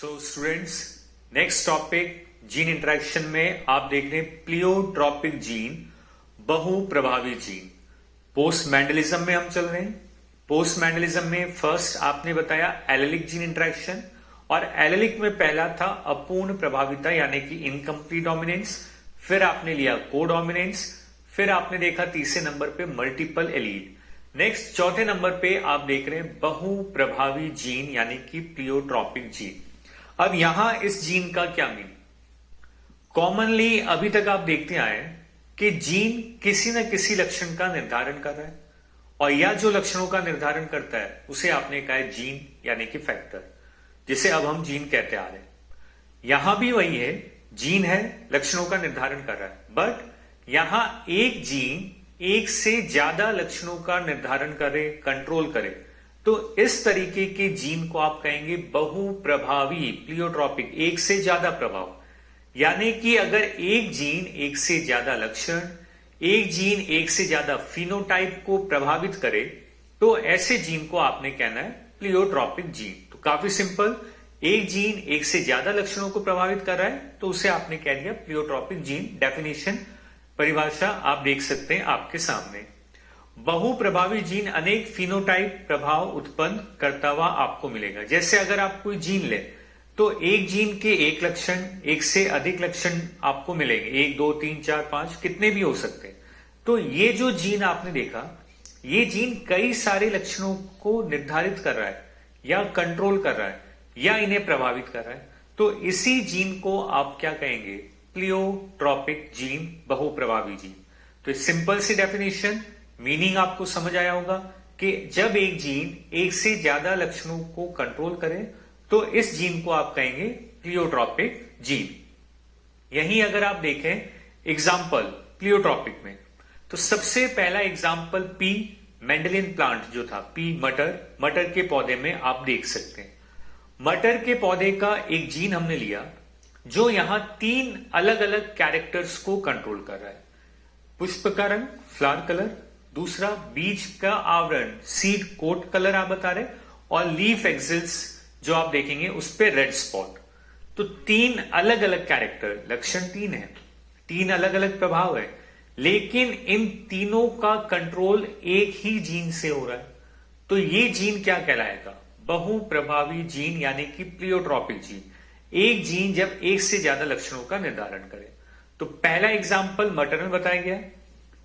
So students, next topic gene interaction में आप देख रहे हैं प्लियोट्रॉपिक जीन, बहुप्रभावी जीन। पोस्ट मैंडलिज्म में हम चल रहे हैं। पोस्ट मैंडलिज्म में फर्स्ट आपने बताया एलेलिक जीन इंटरेक्शन, और एलेलिक में पहला था अपूर्ण प्रभाविता यानी कि इनकम्प्लीट डोमिनेंस, फिर आपने लिया कोडोमिनेंस, फिर आपने देखा तीसरे नंबर पे मल्टीपल एलील। नेक्स्ट चौथे नंबर पे आप देख रहे हैं बहुप्रभावी जीन यानी कि प्लियोट्रॉपिक जीन। अब यहां इस जीन का क्या मीन? कॉमनली अभी तक आप देखते आए कि जीन किसी न किसी लक्षण का निर्धारण कर रहा है, और या जो लक्षणों का निर्धारण करता है उसे आपने कहा है जीन यानी कि फैक्टर, जिसे अब हम जीन कहते आ रहे हैं। यहां भी वही है, जीन है, लक्षणों का निर्धारण कर रहा है, बट यहां एक जीन एक से ज्यादा लक्षणों का निर्धारण करे, कंट्रोल करे, तो इस तरीके के जीन को आप कहेंगे बहुप्रभावी प्लियोट्रॉपिक, एक से ज्यादा प्रभाव। यानी कि अगर एक जीन एक से ज्यादा लक्षण, एक जीन एक से ज्यादा फिनोटाइप को प्रभावित करे, तो ऐसे जीन को आपने कहना है प्लियोट्रॉपिक जीन। तो काफी सिंपल, एक जीन एक से ज्यादा लक्षणों को प्रभावित कर रहा है तो उसे आपने कह दिया प्लियोट्रॉपिक जीन। डेफिनेशन, परिभाषा आप देख सकते हैं आपके सामने। बहुप्रभावी जीन अनेक फिनोटाइप प्रभाव उत्पन्न करता हुआ आपको मिलेगा। जैसे अगर आप कोई जीन ले तो एक जीन के एक लक्षण, एक से अधिक लक्षण आपको मिलेंगे, 1 2 3 4 5 कितने भी हो सकते हैं। तो ये जो जीन आपने देखा, ये जीन कई सारे लक्षणों को निर्धारित कर रहा है या कंट्रोल कर रहा है या इन्हें प्रभावित कर रहा है, तो इसी जीन को आप क्या कहेंगे? प्लियोट्रॉपिक जीन, बहुप्रभावी जीन। तो सिंपल सी डेफिनेशन, मीनिंग आपको समझ आया होगा कि जब एक जीन एक से ज्यादा लक्षणों को कंट्रोल करे तो इस जीन को आप कहेंगे प्लियोट्रॉपिक जीन। यही अगर आप देखें एग्जाम्पल प्लियोट्रॉपिक में, तो सबसे पहला एग्जाम्पल पी मेंडेलियन प्लांट जो था, पी मटर के पौधे में आप देख सकते हैं। मटर के पौधे का एक जीन हमने लिया जो यहां 3 अलग अलग कैरेक्टर्स को कंट्रोल कर रहा है। पुष्प का रंग, फ्लावर कलर, दूसरा बीज का आवरण, सीड कोट कलर आप बता रहे, और लीफ एक्सिल्स जो आप देखेंगे उस पे रेड स्पॉट। तो 3 अलग अलग कैरेक्टर, लक्षण 3 है, 3 अलग अलग प्रभाव है, लेकिन इन तीनों का कंट्रोल एक ही जीन से हो रहा है। तो ये जीन क्या कहलाएगा? बहुप्रभावी जीन यानी कि प्लियोट्रॉपिक जीन। एक जीन जब एक से ज्यादा लक्षणों का निर्धारण करे। तो पहला एग्जाम्पल मटर में बताया गया,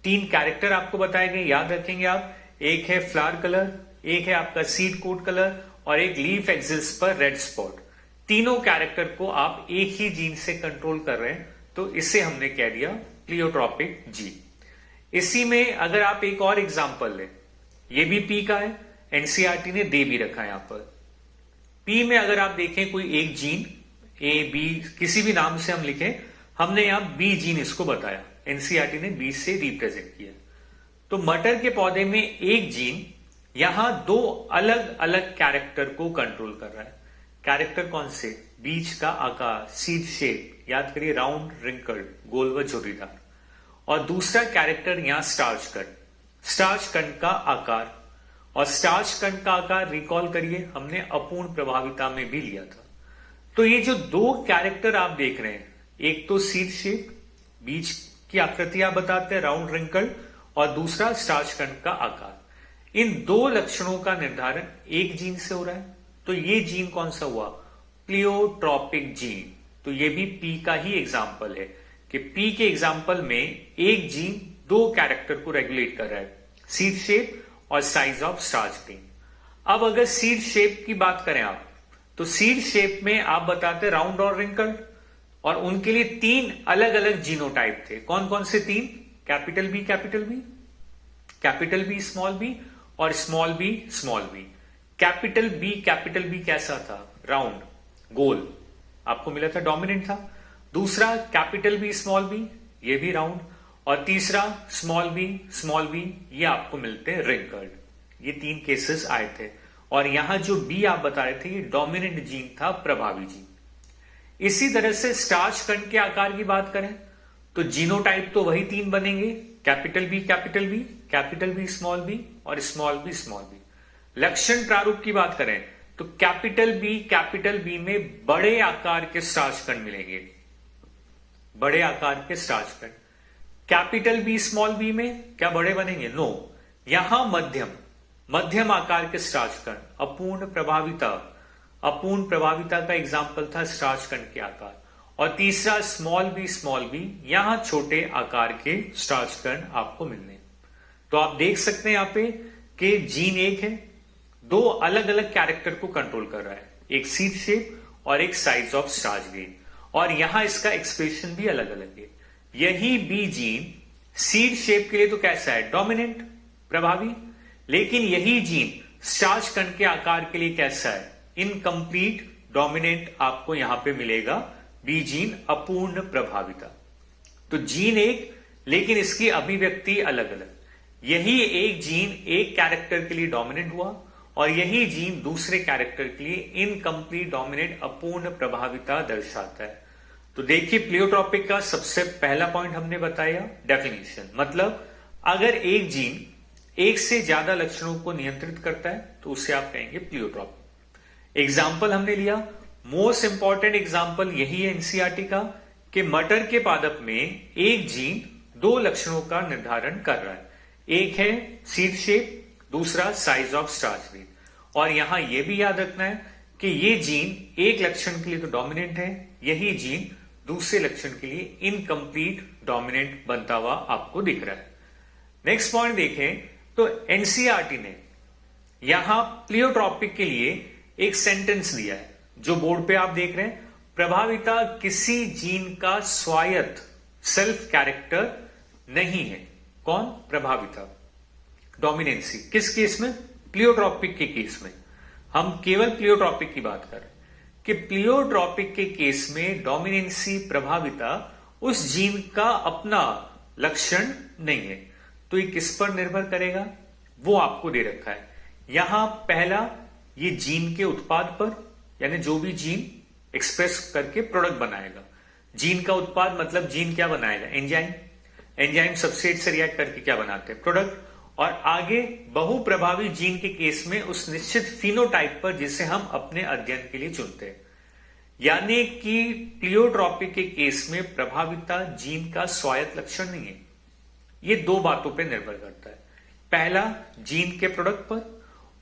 3 कैरेक्टर आपको बताए गए, याद रखेंगे आप। एक है फ्लावर कलर, एक है आपका सीड कोट कलर, और एक लीफ एक्सिल्स पर रेड स्पॉट। तीनों कैरेक्टर को आप एक ही जीन से कंट्रोल कर रहे हैं, तो इसे हमने कह दिया प्लियोट्रॉपिक जीन। इसी में अगर आप एक और एग्जाम्पल लें, ये भी पी का है, एनसीईआरटी ने दे भी रखा है यहां पर। पी में अगर आप देखें कोई एक जीन, ए बी किसी भी नाम से हम लिखें, हमने यहां बी जीन इसको बताया, एनसीईआरटी ने बी से रिप्रेजेंट किया। तो मटर के पौधे में एक जीन यहां 2 अलग अलग कैरेक्टर को कंट्रोल कर रहा है। कैरेक्टर कौन से? बीज का आकार, सीड शेप, याद करिए, राउंड, रिंकल्ड, गोल व झुर्रीदार। और दूसरा कैरेक्टर यहां स्टार्च कण, स्टार्च कण का आकार। और स्टार्च कण का आकार रिकॉल करिए, हमने अपूर्ण प्रभाविता में भी लिया था। तो ये जो 2 कैरेक्टर आप देख रहे हैं, एक तो सीड शेप, बीज की आकृति आप बताते हैं, राउंड, रिंकल्ड, और दूसरा स्टार्च कण का आकार। इन 2 लक्षणों का निर्धारण एक जीन से हो रहा है। तो ये जीन कौन सा हुआ? Pleiotropic gene. तो ये भी पी का ही एग्जाम्पल है कि पी के एग्जाम्पल में एक जीन 2 कैरेक्टर को रेगुलेट कर रहा है, सीड शेप और साइज ऑफ स्टार्च ग्रेन। अब अगर सीड शेप की बात करें आप, तो सीड शेप में आप बताते राउंड और रिंकल्ड, और उनके लिए 3 अलग अलग जीनोटाइप थे। कौन कौन से 3? Capital B, capital B, capital B small B, और स्मॉल बी। कैपिटल बी कैसा था? राउंड, गोल, आपको मिला था, डोमिनेंट था। दूसरा कैपिटल बी स्मॉल बी, ये भी राउंड, और तीसरा स्मॉल बी, ये आपको मिलते हैं रिंकल्ड। ये 3 केसेस आए थे, और यहां जो बी आप बता रहे थे ये डोमिनेंट जीन था, प्रभावी जीन। इसी तरह से स्टार्च कण के आकार की बात करें तो जीनोटाइप तो वही 3 बनेंगे, कैपिटल बी स्मॉल बी, और स्मॉल बी। लक्षण प्रारूप की बात करें तो कैपिटल बी में बड़े आकार के स्टार्च कण मिलेंगे, बड़े आकार के स्टार्च कण। कैपिटल बी स्मॉल बी में क्या बड़े बनेंगे? नो। यहां मध्यम आकार के स्टार्च कण, अपूर्ण प्रभाविता का एग्जाम्पल था स्टार्च कण के आकार। और तीसरा स्मॉल बी, यहां छोटे आकार के स्टार्च कण आपको मिलने। तो आप देख सकते हैं यहां पे कि जीन एक है, दो अलग अलग कैरेक्टर को कंट्रोल कर रहा है, एक सीड शेप और एक साइज ऑफ स्टार्च ग्रेन, और यहां इसका एक्सप्रेशन भी अलग अलग है। यही बी जीन सीड शेप के लिए तो कैसा है? डोमिनेंट, प्रभावी। लेकिन यही जीन स्टार्च कण के आकार के लिए कैसा है? इनकम्प्लीट, डोमिनेंट आपको यहां पे मिलेगा बी जीन, अपूर्ण प्रभाविता। तो जीन एक, लेकिन इसकी अभिव्यक्ति अलग अलग। यही एक जीन एक कैरेक्टर के लिए डोमिनेंट हुआ और यही जीन दूसरे कैरेक्टर के लिए इनकम्प्लीट, डोमिनेंट, अपूर्ण प्रभाविता दर्शाता है। तो देखिए, प्लियोट्रॉपिक का सबसे पहला पॉइंट हमने बताया डेफिनेशन, मतलब अगर एक जीन एक से ज्यादा लक्षणों को नियंत्रित करता है तो उसे आप कहेंगे प्लियोट्रॉपिक। एग्जाम्पल हमने लिया, मोस्ट इंपॉर्टेंट एग्जाम्पल यही है एनसीईआरटी का, कि मटर के पादप में एक जीन दो लक्षणों का निर्धारण कर रहा है, एक है सीड शेप, दूसरा साइज ऑफ स्टार्च ग्रेन। और यहां यह भी याद रखना है कि यह जीन एक लक्षण के लिए तो डोमिनेंट है, यही जीन दूसरे लक्षण के लिए इनकम्प्लीट, डोमिनेंट बनता हुआ आपको दिख रहा है। नेक्स्ट पॉइंट देखें तो एनसीईआरटी ने यहां प्लियोट्रॉपिक के लिए एक सेंटेंस दिया है जो बोर्ड पे आप देख रहे हैं, प्रभाविता किसी जीन का स्वायत्त सेल्फ कैरेक्टर नहीं है। कौन? प्रभाविता। डोमिनेंसी किस केस में? प्लियोट्रॉपिक के केस में। हम केवल प्लियोट्रॉपिक की बात कर रहे हैं कि प्लियोट्रॉपिक के केस में डोमिनेंसी, प्रभाविता उस जीन का अपना लक्षण नहीं है। तो ये किस पर निर्भर करेगा? वो आपको दे रखा है यहां। पहला, ये जीन के उत्पाद पर, यानी जो भी जीन एक्सप्रेस करके प्रोडक्ट बनाएगा। जीन का उत्पाद मतलब जीन क्या बनाएगा? एंजाइम। एंजाइम सबस्ट्रेट से रिएक्ट करके क्या बनाते हैं? प्रोडक्ट। और आगे बहुप्रभावी जीन के केस में उस निश्चित फिनोटाइप पर जिसे हम अपने अध्ययन के लिए चुनते हैं। यानी कि प्लियोट्रॉपिक के केस में प्रभाविता जीन का स्वायत्त लक्षण नहीं है। ये दो बातों पर निर्भर करता है, पहला जीन के प्रोडक्ट पर,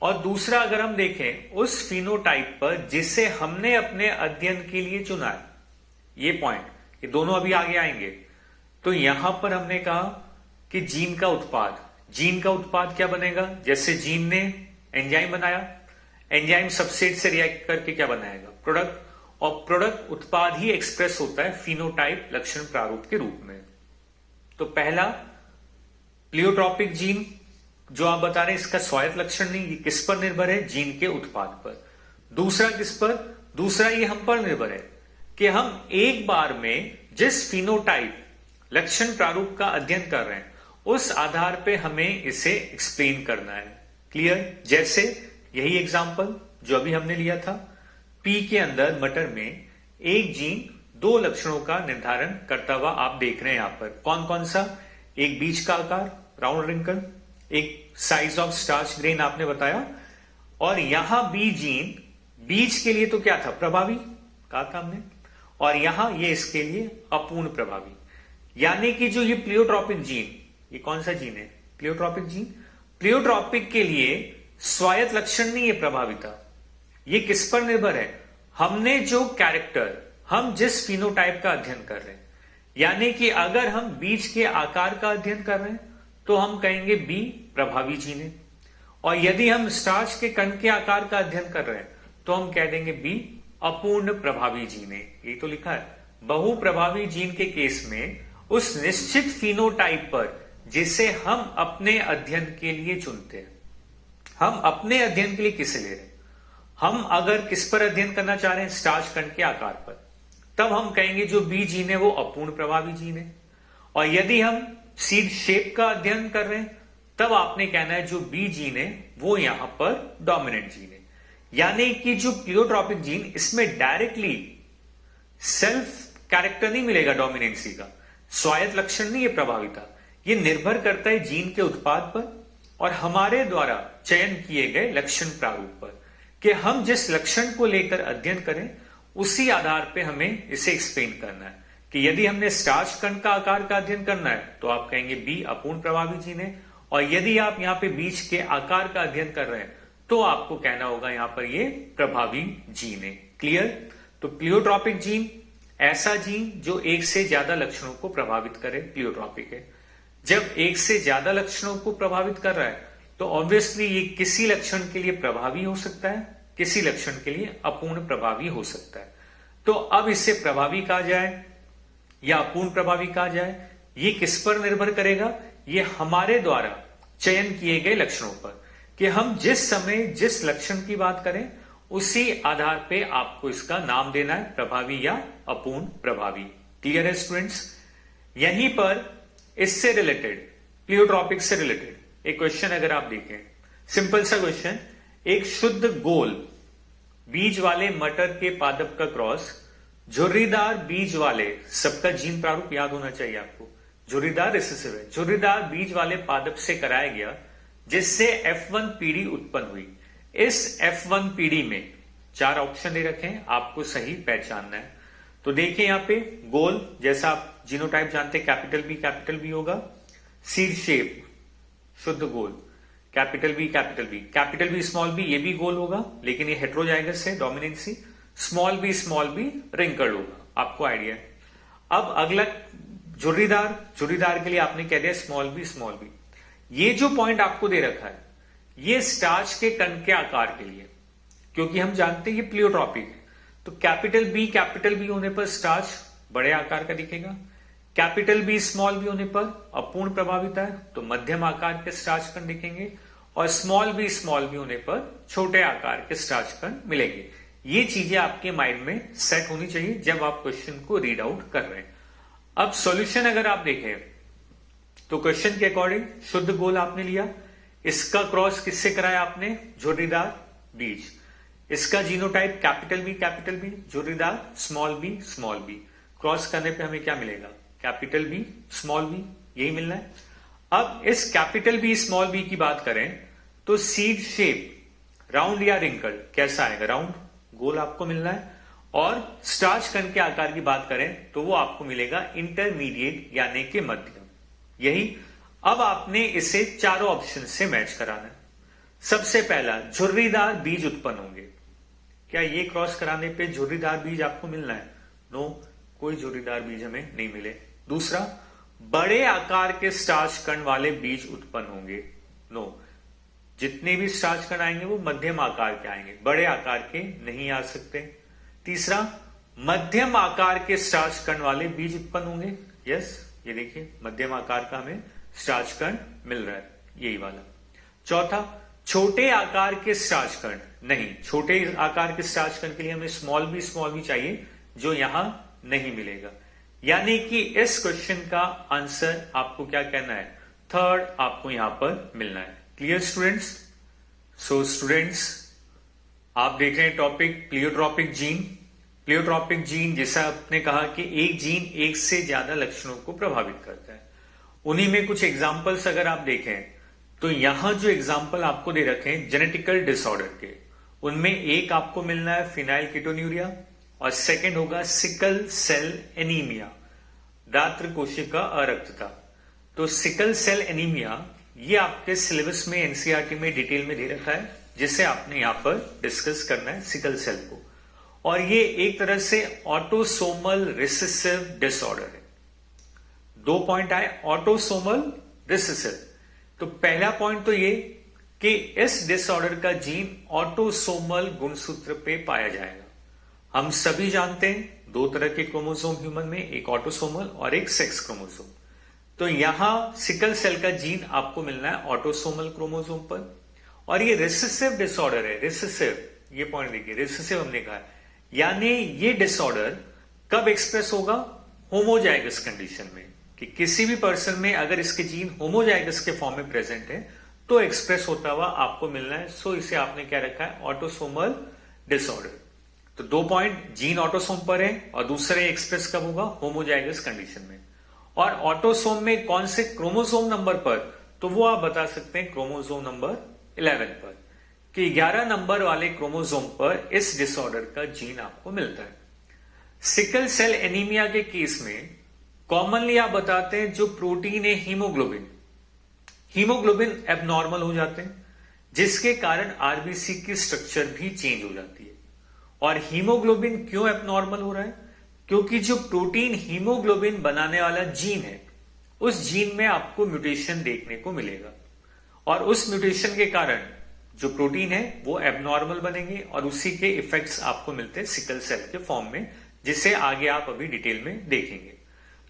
और दूसरा अगर हम देखें उस फिनोटाइप पर जिसे हमने अपने अध्ययन के लिए चुना है। ये पॉइंट, ये दोनों अभी आगे आएंगे। तो यहां पर हमने कहा कि जीन का उत्पाद क्या बनेगा? जैसे जीन ने एंजाइम बनाया, एंजाइम सबस्ट्रेट से रिएक्ट करके क्या बनाएगा? प्रोडक्ट। और प्रोडक्ट उत्पाद ही एक्सप्रेस होता है फिनोटाइप, लक्षण प्रारूप के रूप में। तो पहला प्लियोट्रॉपिक जीन जो आप बता रहे हैं इसका स्वायत्त लक्षण नहीं, ये किस पर निर्भर है? जीन के उत्पाद पर। दूसरा किस पर? दूसरा ये हम पर निर्भर है कि हम एक बार में जिस फिनोटाइप, लक्षण प्रारूप का अध्ययन कर रहे हैं उस आधार पे हमें इसे एक्सप्लेन करना है। क्लियर? जैसे यही एग्जांपल जो अभी हमने लिया था, पी के अंदर मटर में एक जीन दो लक्षणों का निर्धारण करता हुआ आप देख रहे हैं यहां पर। कौन कौन सा? एक बीज का आकार, राउंड रिंकल, एक साइज ऑफ स्टार्च ग्रेन आपने बताया, और यहां बी जीन बीज के लिए तो क्या था? प्रभावी कहा था हमने, और यहां ये इसके लिए अपूर्ण प्रभावी। यानी कि जो ये प्लियोट्रॉपिक जीन, ये कौन सा जीन है? Pleiotropic gene. प्लियोट्रॉपिक के लिए स्वायत्त लक्षण नहीं है प्रभाविता। ये किस पर निर्भर है? हमने जो कैरेक्टर, हम जिस फिनोटाइप का अध्ययन कर रहे हैं, यानी कि अगर हम बीज के आकार का अध्ययन कर रहे हैं तो हम कहेंगे बी प्रभावी जीन है, और यदि हम स्टार्च के कण के आकार का अध्ययन कर रहे हैं तो हम कह देंगे बी अपूर्ण प्रभावी जीन है। ये तो लिखा है। बहुप्रभावी जीन के केस में उस निश्चित फिनोटाइप पर जिसे हम अपने अध्ययन के लिए चुनते हैं। हम अपने अध्ययन के लिए किसे ले रहे हैं? हम अगर किस पर अध्ययन करना चाह रहे हैं? स्टार्च कण के आकार पर, तब हम कहेंगे जो बी जीन है वो अपूर्ण प्रभावी जीन है। और यदि हम सीड शेप का अध्ययन कर रहे हैं तब आपने कहना है जो बी जीन है वो यहां पर डोमिनेंट जीन है। यानी कि जो प्लियोट्रॉपिक जीन, इसमें डायरेक्टली सेल्फ कैरेक्टर नहीं मिलेगा डोमिनेंसी का, स्वायत्त लक्षण नहीं है प्रभाविता। ये निर्भर करता है जीन के उत्पाद पर और हमारे द्वारा चयन किए गए लक्षण प्रारूप पर। कि हम जिस लक्षण को लेकर अध्ययन करें उसी आधार पे हमें इसे एक्सप्लेन करना है। कि यदि हमने स्टार्च कण का आकार का अध्ययन करना है तो आप कहेंगे बी अपूर्ण प्रभावी जीन है, और यदि आप यहां पे बीज के आकार का अध्ययन कर रहे हैं तो आपको कहना होगा यहां पर ये प्रभावी जीन है। क्लियर? तो प्लियोट्रॉपिक जीन ऐसा जीन जो एक से ज्यादा लक्षणों को प्रभावित करे, प्लियोट्रॉपिक है। जब एक से ज्यादा लक्षणों को प्रभावित कर रहा है तो ऑब्वियसली ये किसी लक्षण के लिए प्रभावी हो सकता है, किसी लक्षण के लिए अपूर्ण प्रभावी हो सकता है। तो अब इसे प्रभावी कहा जाए या अपूर्ण प्रभावी कहा जाए, ये किस पर निर्भर करेगा? ये हमारे द्वारा चयन किए गए लक्षणों पर, कि हम जिस समय जिस लक्षण की बात करें उसी आधार पे आपको इसका नाम देना है, प्रभावी या अपूर्ण प्रभावी। क्लियर है स्टूडेंट्स? यहीं पर इससे रिलेटेड, प्लियोट्रॉपिक से रिलेटेड एक क्वेश्चन अगर आप देखें, सिंपल सा क्वेश्चन, एक शुद्ध गोल बीज वाले मटर के पादप का क्रॉस झुर्रीदार बीज वाले, सबका जीन प्रारूप याद होना चाहिए आपको, झुर्रीदार रिसेसिव है, झुर्रीदार बीज वाले पादप से कराया गया जिससे F1 पीढ़ी उत्पन्न हुई। इस F1 पीढ़ी में 4 ऑप्शन दे रखे हैं, आपको सही पहचानना है। तो देखिए यहां पे गोल, जैसा आप जीनोटाइप जानते हैं कैपिटल बी होगा, सीड शेप शुद्ध गोल, कैपिटल बी स्मॉल बी, ये भी गोल होगा लेकिन ये हेट्रोजाइगस है, डोमिनेंसी, स्मॉल बी रिंकल्ड होगा, आपको आइडिया है। अब अगला झुर्रीदार के लिए आपने कह दिया स्मॉल बी। ये जो पॉइंट आपको दे रखा है ये स्टार्च के कण के आकार के लिए, क्योंकि हम जानते हैं ये प्लियोट्रॉपिक है, तो कैपिटल बी होने पर स्टार्च बड़े आकार का दिखेगा, कैपिटल बी स्मॉल बी होने पर अपूर्ण प्रभाविता है तो मध्यम आकार के स्टार्च कण दिखेंगे, और स्मॉल बी होने पर छोटे आकार के स्टार्च कण मिलेंगे। ये चीजें आपके माइंड में सेट होनी चाहिए जब आप क्वेश्चन को रीड आउट कर रहे हैं। अब सॉल्यूशन अगर आप देखें तो क्वेश्चन के अकॉर्डिंग शुद्ध गोल आपने लिया, इसका क्रॉस किससे कराया आपने? झुर्रीदार बीज, इसका जीनोटाइप कैपिटल बी, झुर्रीदार स्मॉल बी, क्रॉस करने पे हमें क्या मिलेगा? कैपिटल बी स्मॉल बी, यही मिलना है। अब इस कैपिटल बी स्मॉल बी की बात करें तो सीड शेप राउंड या रिंकल्ड कैसा आएगा? राउंड, गोल आपको मिलना है। और स्टार्च कण के आकार की बात करें तो वो आपको मिलेगा इंटरमीडिएट यानी कि मध्यम। यही अब आपने इसे चारों ऑप्शन से मैच कराना है। सबसे पहला, झुर्रीदार बीज उत्पन्न होंगे, क्या ये क्रॉस कराने पे झुर्रीदार बीज आपको मिलना है? नो, कोई झुर्रीदार बीज हमें नहीं मिले। दूसरा, बड़े आकार के स्टार्च कण वाले बीज उत्पन्न होंगे, नो, जितने भी स्टार्च कण आएंगे वो मध्यम आकार के आएंगे, बड़े आकार के नहीं आ सकते। तीसरा, मध्यम आकार के स्टार्च कण वाले बीज उत्पन्न होंगे, यस, ये देखिए मध्यम आकार का हमें स्टार्च कण मिल रहा है, यही वाला। चौथा, छोटे आकार के स्टार्च कण नहीं, छोटे आकार के स्टार्च कण के लिए हमें स्मॉल बी चाहिए जो यहां नहीं मिलेगा। यानी कि इस क्वेश्चन का आंसर आपको क्या कहना है? थर्ड आपको यहां पर मिलना है। Clear students? सो स्टूडेंट्स, आप देख रहे हैं topic pleiotropic gene. Pleiotropic gene, जैसा आपने कहा कि एक जीन एक से ज्यादा लक्षणों को प्रभावित करता है। उन्हीं में कुछ एग्जाम्पल्स अगर आप देखें तो यहां जो एग्जाम्पल आपको दे रखे हैं जेनेटिकल डिसऑर्डर के, उनमें एक आपको मिलना है फिनाइलकीटोन्यूरिया और सेकंड होगा सिकल सेल एनीमिया, दात्र कोशिका अरक्तता। तो सिकल सेल एनीमिया ये आपके सिलेबस में एनसीईआरटी में डिटेल में दे रखा है, जिसे आपने यहां पर डिस्कस करना है सिकल सेल को। और ये एक तरह से ऑटोसोमल रिसेसिव डिसऑर्डर है। 2 पॉइंट आए, ऑटोसोमल रिसेसिव। तो पहला पॉइंट तो ये कि इस डिसऑर्डर का जीन ऑटोसोमल गुणसूत्र पे पाया जाएगा। हम सभी जानते हैं 2 तरह के क्रोमोसोम ह्यूमन में, एक ऑटोसोमल और एक सेक्स क्रोमोसोम। तो यहां सिकल सेल का जीन आपको मिलना है ऑटोसोमल क्रोमोसोम पर। और ये रिसेसिव डिसऑर्डर है, रिसेसिव, ये पॉइंट देखिए, रिसेसिव हमने कहा, यानी ये डिसऑर्डर कब एक्सप्रेस होगा? होमोजाइगस कंडीशन में, कि किसी भी पर्सन में अगर इसके जीन होमोजाइगस के फॉर्म में प्रेजेंट है तो एक्सप्रेस होता हुआ आपको मिलना है। सो इसे आपने क्या रखा है? Autosomal disorder. तो 2 पॉइंट, जीन ऑटोसोम पर है और दूसरे एक्सप्रेस कब होगा? होमोजाइगस कंडीशन में। और ऑटोसोम में कौन से क्रोमोसोम नंबर पर? तो वो आप बता सकते हैं क्रोमोसोम नंबर 11 पर। कि 11 नंबर वाले क्रोमोसोम पर इस डिसऑर्डर का जीन आपको मिलता है। सिकल सेल एनीमिया के केस में कॉमनली आप बताते हैं जो प्रोटीन है हीमोग्लोबिन एबनॉर्मल हो जाते हैं, जिसके कारण आरबीसी की स्ट्रक्चर भी चेंज हो जाती है। और हीमोग्लोबिन क्यों एबनॉर्मल हो रहा है? क्योंकि जो प्रोटीन हीमोग्लोबिन बनाने वाला जीन है, उस जीन में आपको म्यूटेशन देखने को मिलेगा और उस म्यूटेशन के कारण जो प्रोटीन है वो एबनॉर्मल बनेंगे और उसी के इफेक्ट्स आपको मिलते हैं सिकल सेल के फॉर्म में, जिसे आगे आप अभी डिटेल में देखेंगे।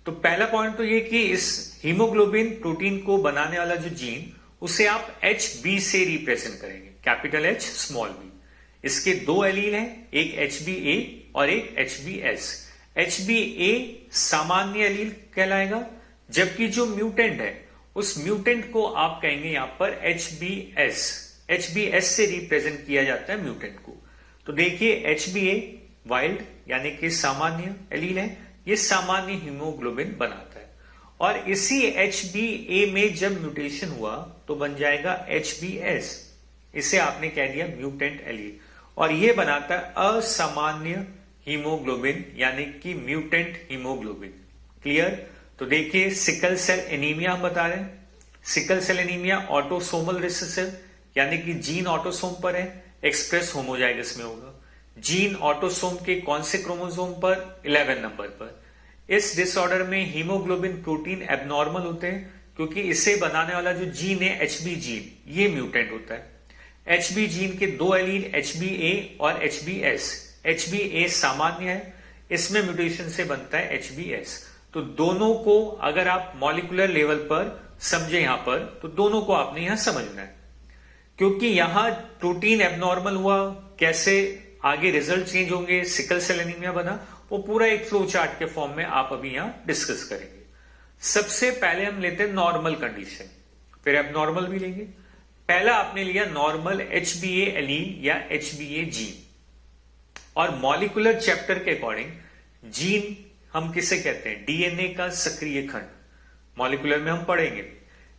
तो पहला पॉइंट तो ये कि इस हीमोग्लोबिन प्रोटीन को बनाने वाला जो जीन, उसे आप HB से रिप्रेजेंट करेंगे, कैपिटल H स्मॉल b। इसके दो एलील हैं, एक HBA और एक HBS। HBA सामान्य एलील कहलाएगा, जबकि जो म्यूटेंट है उस म्यूटेंट को आप कहेंगे यहां पर HBS से रिप्रेजेंट किया जाता है म्यूटेंट को। तो देखिए HBA वाइल्ड यानी कि सामान्य एलील है, ये सामान्य हीमोग्लोबिन बनाता है और इसी HBA में जब म्यूटेशन हुआ तो बन जाएगा HBS। इसे आपने कह दिया म्यूटेंट एलील और ये बनाता है असामान्य हीमोग्लोबिन यानी कि म्यूटेंट हीमोग्लोबिन। क्लियर? तो देखिए सिकल सेल एनीमिया हम बता रहे हैं। Sickle cell anaemia autosomal recessive यानी कि जीन ऑटोसोम पर है, एक्सप्रेस होमोजाइगस में होगा। जीन ऑटोसोम के कौन से क्रोमोसोम पर? 11 नंबर पर। इस डिसऑर्डर में हीमोग्लोबिन प्रोटीन एबनॉर्मल होते हैं क्योंकि इसे बनाने वाला जो जीन है HB जीन, ये म्यूटेंट होता है। HB जीन के दो एलील HBA और HBS। HBA सामान्य है, इसमें म्यूटेशन से बनता है HBS। तो दोनों को अगर आप मॉलिक्यूलर लेवल पर समझे यहां पर, तो दोनों को आपने यहां समझना है क्योंकि यहां प्रोटीन एबनॉर्मल हुआ, कैसे आगे रिजल्ट चेंज होंगे, सिकल सेल एनीमिया बना, वो पूरा एक फ्लो चार्ट के फॉर्म में आप अभी यहां डिस्कस करेंगे। सबसे पहले हम लेते हैं नॉर्मल कंडीशन, फिर एबनॉर्मल भी लेंगे। पहला आपने लिया नॉर्मल HBA एलील या HBA जीन, और मॉलिक्यूलर चैप्टर के अकॉर्डिंग जीन हम किसे कहते हैं? डीएनए का सक्रिय खंड। मॉलिक्यूलर में हम पढ़ेंगे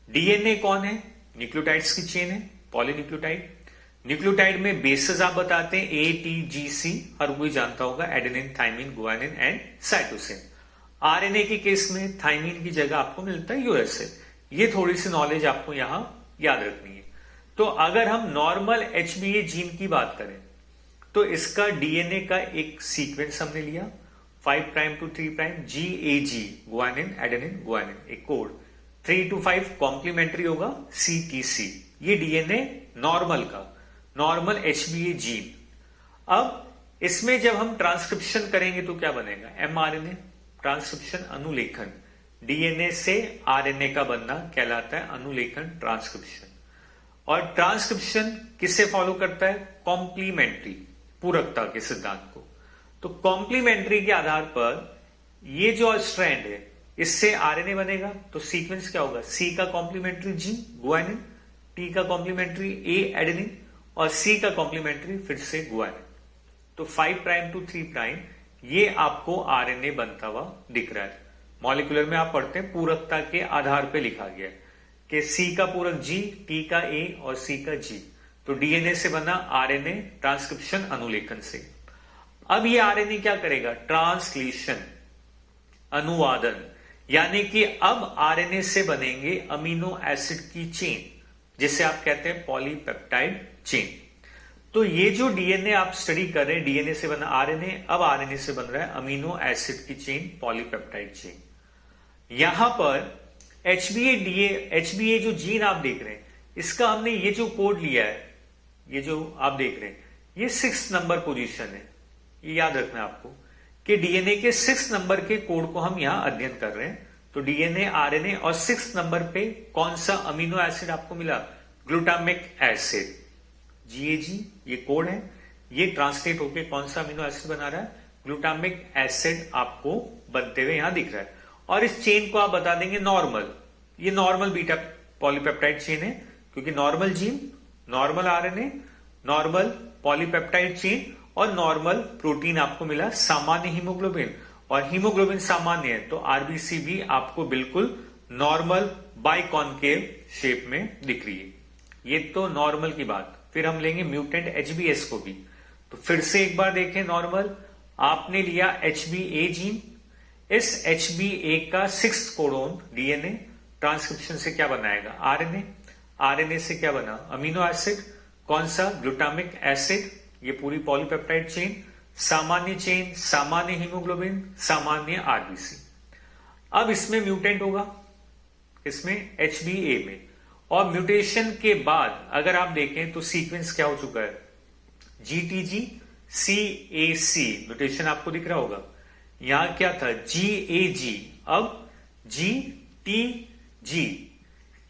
डीएनए कौन है? न्यूक्लियोटाइड्स की चेन है, पॉलीन्यूक्लियोटाइड। न्यूक्लियोटाइड में बेसेस आप बताते हैं ATGC, हर कोई जानता होगा, adenine, thymine, guanine and cytosine. RNA के केस में थाइमिन की जगह आपको मिलता है यूरेसिल। ये थोड़ी सी नॉलेज आपको यहां याद रखनी है। तो अगर हम नॉर्मल HBA जीन की बात करें तो इसका डीएनए का एक सीक्वेंस हमने लिया 5 prime to 3 prime, GAG, guanine, adenine, guanine, एक कोड। 3 to 5 कॉम्प्लीमेंट्री होगा CTC। ये डीएनए नॉर्मल का, नॉर्मल HBA जीन। अब इसमें जब हम ट्रांसक्रिप्शन करेंगे तो क्या बनेगा? mRNA, ट्रांसक्रिप्शन अनुलेखन। डीएनए से आरएनए का बनना कहलाता है अनुलेखन, ट्रांसक्रिप्शन। और ट्रांसक्रिप्शन किससे फॉलो करता है? कॉम्प्लीमेंट्री, पूरकता के सिद्धांत को। तो कॉम्प्लीमेंट्री के आधार पर ये जो स्ट्रैंड है इससे आरएनए बनेगा, तो सीक्वेंस क्या होगा? C का कॉम्प्लीमेंट्री G, गुआनिन, T का कॉम्प्लीमेंट्री A, एडेनिन, और C का कॉम्प्लीमेंट्री फिर से गुआनिन। तो 5 प्राइम टू 3 प्राइम ये आपको आरएनए बनता हुआ दिख रहा है। मॉलिक्यूलर में आप पढ़ते हैं पूरकता के आधार पर लिखा गया है कि C का पूरक G, T का A और C का G। तो डीएनए से बना आरएनए ट्रांसक्रिप्शन अनुलेखन से। अब ये आरएनए क्या करेगा? ट्रांसलेशन, अनुवादन, यानी कि अब आरएनए से बनेंगे अमीनो एसिड की चेन, जिसे आप कहते हैं पॉलीपेप्टाइड चेन। तो ये जो डीएनए आप स्टडी कर रहे हैं, डीएनए से बना आरएनए, अब आरएनए से बन रहा है अमीनो एसिड की चेन, पॉलीपेप्टाइड चेन। यहां पर HBA जो जीन आप देख रहे हैं, इसका हमने ये जो कोड लिया है, ये जो आप देख रहे हैं, ये 6 नंबर पोजीशन है। ये याद रखना है आपको कि डीएनए के 6 नंबर के कोड को हम यहां अध्ययन कर रहे हैं। तो डीएनए, आरएनए और 6 नंबर पे कौन सा अमीनो एसिड आपको मिला? ग्लूटामिक एसिड, GAG, ये कोड है। ये ट्रांसलेट होके कौन सा अमीनो एसिड बना रहा है? ग्लूटामिक एसिड आपको बनते हुए यहां दिख रहा है। और इस चेन को आप बता देंगे नॉर्मल। ये नॉर्मल बीटा पॉलीपेप्टाइड चेन है, क्योंकि normal gene, normal RNA, normal polypeptide chain और नॉर्मल प्रोटीन आपको मिला, सामान्य हीमोग्लोबिन। और हीमोग्लोबिन सामान्य है तो आरबीसी भी आपको बिल्कुल नॉर्मल बाइकॉनकेव शेप में दिख रही है। ये तो नॉर्मल की बात। फिर हम लेंगे म्यूटेंट HbS को भी। तो फिर से एक बार देखें, नॉर्मल आपने लिया HbA जीन, इस HbA का 6th कोडोन डीएनए ट्रांसक्रिप्शन से क्या बनाएगा, आरएनए। आरएनए से क्या बना, अमीनो एसिड, कौन सा, ग्लूटामिक एसिड। ये पूरी पॉलीपेप्टाइड चेन, सामान्य चेन, सामान्य हीमोग्लोबिन, सामान्य आरबीसी। अब इसमें म्यूटेंट होगा, इसमें HbA में, और म्यूटेशन के बाद अगर आप देखें तो सीक्वेंस क्या हो चुका है, GTG CAC म्यूटेशन आपको दिख रहा होगा। यहां क्या था, GAG, अब GTG,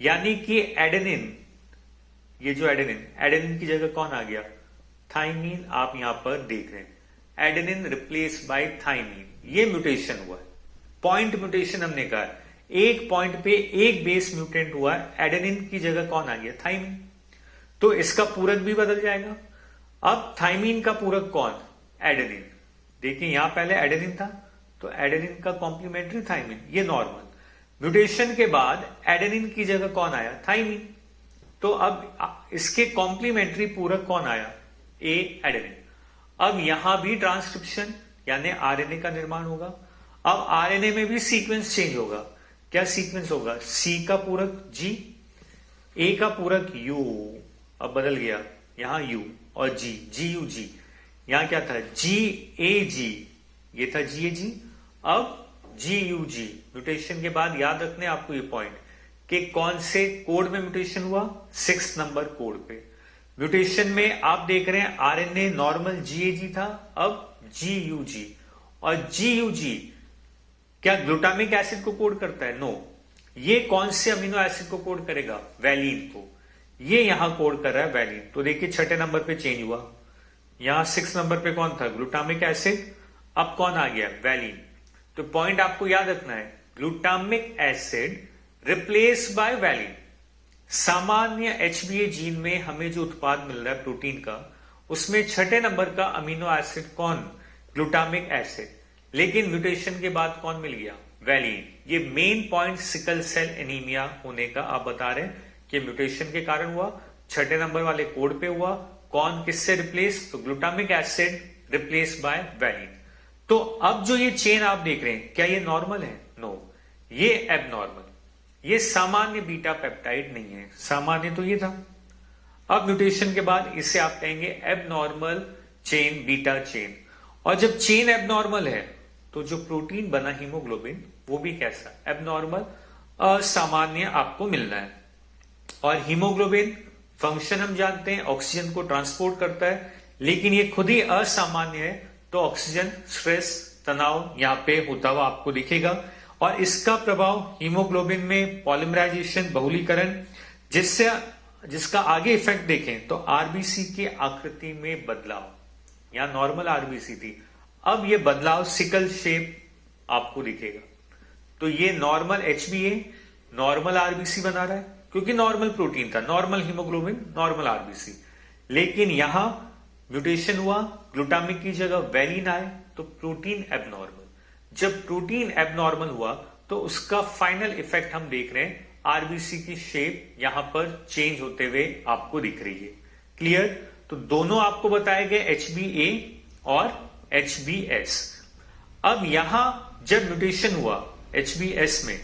यानी कि एडेनिन। ये जो एडेनिन की जगह कौन आ गया, थाइमीन। आप यहां पर देख रहे हैं एडेनिन रिप्लेस बाय थाइमीन, ये म्यूटेशन हुआ। पॉइंट म्यूटेशन हमने कहा, एक पॉइंट पे एक बेस म्यूटेंट हुआ, एडेनिन की जगह कौन आ गया, थाइमीन। तो इसका पूरक भी बदल जाएगा। अब थाइमीन का पूरक कौन, एडेनिन। देखिए यहां पहले एडेनिन था, तो एडेनिन का कॉम्प्लीमेंट्री थाइमीन, ये नॉर्मल। म्यूटेशन के बाद एडेनिन की जगह कौन आया, थाइमीन। तो अब इसके कॉम्प्लीमेंट्री पूरक कौन आया, ए एडेनिन। अब यहां भी ट्रांसक्रिप्शन यानी आरएनए का निर्माण होगा। अब आरएनए में भी सीक्वेंस चेंज होगा। क्या सीक्वेंस होगा, सी का पूरक जी, ए का पूरक यू, अब बदल गया यहां यू, और जी, जी यू जी। यहां क्या था, जी ए जी, ये था जी ए जी, अब जी यू जी। म्यूटेशन के बाद याद रखने आपको ये पॉइंट कि कौन से कोड में म्यूटेशन हुआ, 6 नंबर कोड पे। म्यूटेशन में आप देख रहे हैं आरएनए नॉर्मल जीएजी था, अब जीयूजी। और जीयूजी क्या ग्लूटामिक एसिड को कोड करता है, नो। ये कौन से अमीनो एसिड को कोड करेगा, वैलीन को। ये यहां कोड कर रहा है वैलीन। तो देखिए 6 नंबर पे चेंज हुआ, यहां 6 नंबर पे कौन था, ग्लूटामिक एसिड, अब कौन आ गया, वैलीन। तो पॉइंट आपको याद रखना है, glutamic acid replace by valine. सामान्य HbA जीन में हमें जो उत्पाद मिल रहा है प्रोटीन का, उसमें 6 नंबर का अमीनो एसिड कौन, ग्लूटामिक एसिड। लेकिन म्यूटेशन के बाद कौन मिल गया, वैलीन। ये main point sickle cell anaemia होने का आप बता रहे हैं कि म्यूटेशन के कारण हुआ, 6 नंबर वाले कोड पे हुआ। कौन किससे रिप्लेस, तो glutamic acid replace by valine. तो अब जो ये चेन आप देख रहे हैं, क्या ये नॉर्मल है, नो, ये एबनॉर्मल। ये सामान्य बीटा पेप्टाइड नहीं है, सामान्य तो ये था। अब म्यूटेशन के बाद इसे आप कहेंगे एबनॉर्मल चेन, बीटा चेन। और जब चेन एबनॉर्मल है तो जो प्रोटीन बना हीमोग्लोबिन वो भी कैसा, एबनॉर्मल, असामान्य आपको मिलना है। और हीमोग्लोबिन फंक्शन हम जानते हैं, ऑक्सीजन को ट्रांसपोर्ट करता है, लेकिन ये खुद ही असामान्य है। तो ऑक्सीजन स्ट्रेस, तनाव यहां पे होता हुआ आपको दिखेगा। और इसका प्रभाव हीमोग्लोबिन में पॉलिमराइजेशन, बहुलीकरण, जिसका आगे इफेक्ट देखें तो आरबीसी की आकृति में बदलाव। यहां नॉर्मल आरबीसी थी, अब ये बदलाव सिकल शेप आपको दिखेगा। तो ये नॉर्मल HbA नॉर्मल आरबीसी बना रहा है, क्योंकि नॉर्मल प्रोटीन था, नॉर्मल हीमोग्लोबिन, नॉर्मल आरबीसी। लेकिन यहां म्यूटेशन हुआ, ग्लूटामिक की जगह वैलीन आए, तो प्रोटीन एबनॉर्मल। जब प्रोटीन एबनॉर्मल हुआ तो उसका फाइनल इफेक्ट हम देख रहे हैं, आरबीसी की शेप यहां पर चेंज होते हुए आपको दिख रही है। क्लियर। तो दोनों आपको बताए गए, HbA और HbS। अब यहां जब म्यूटेशन हुआ HbS में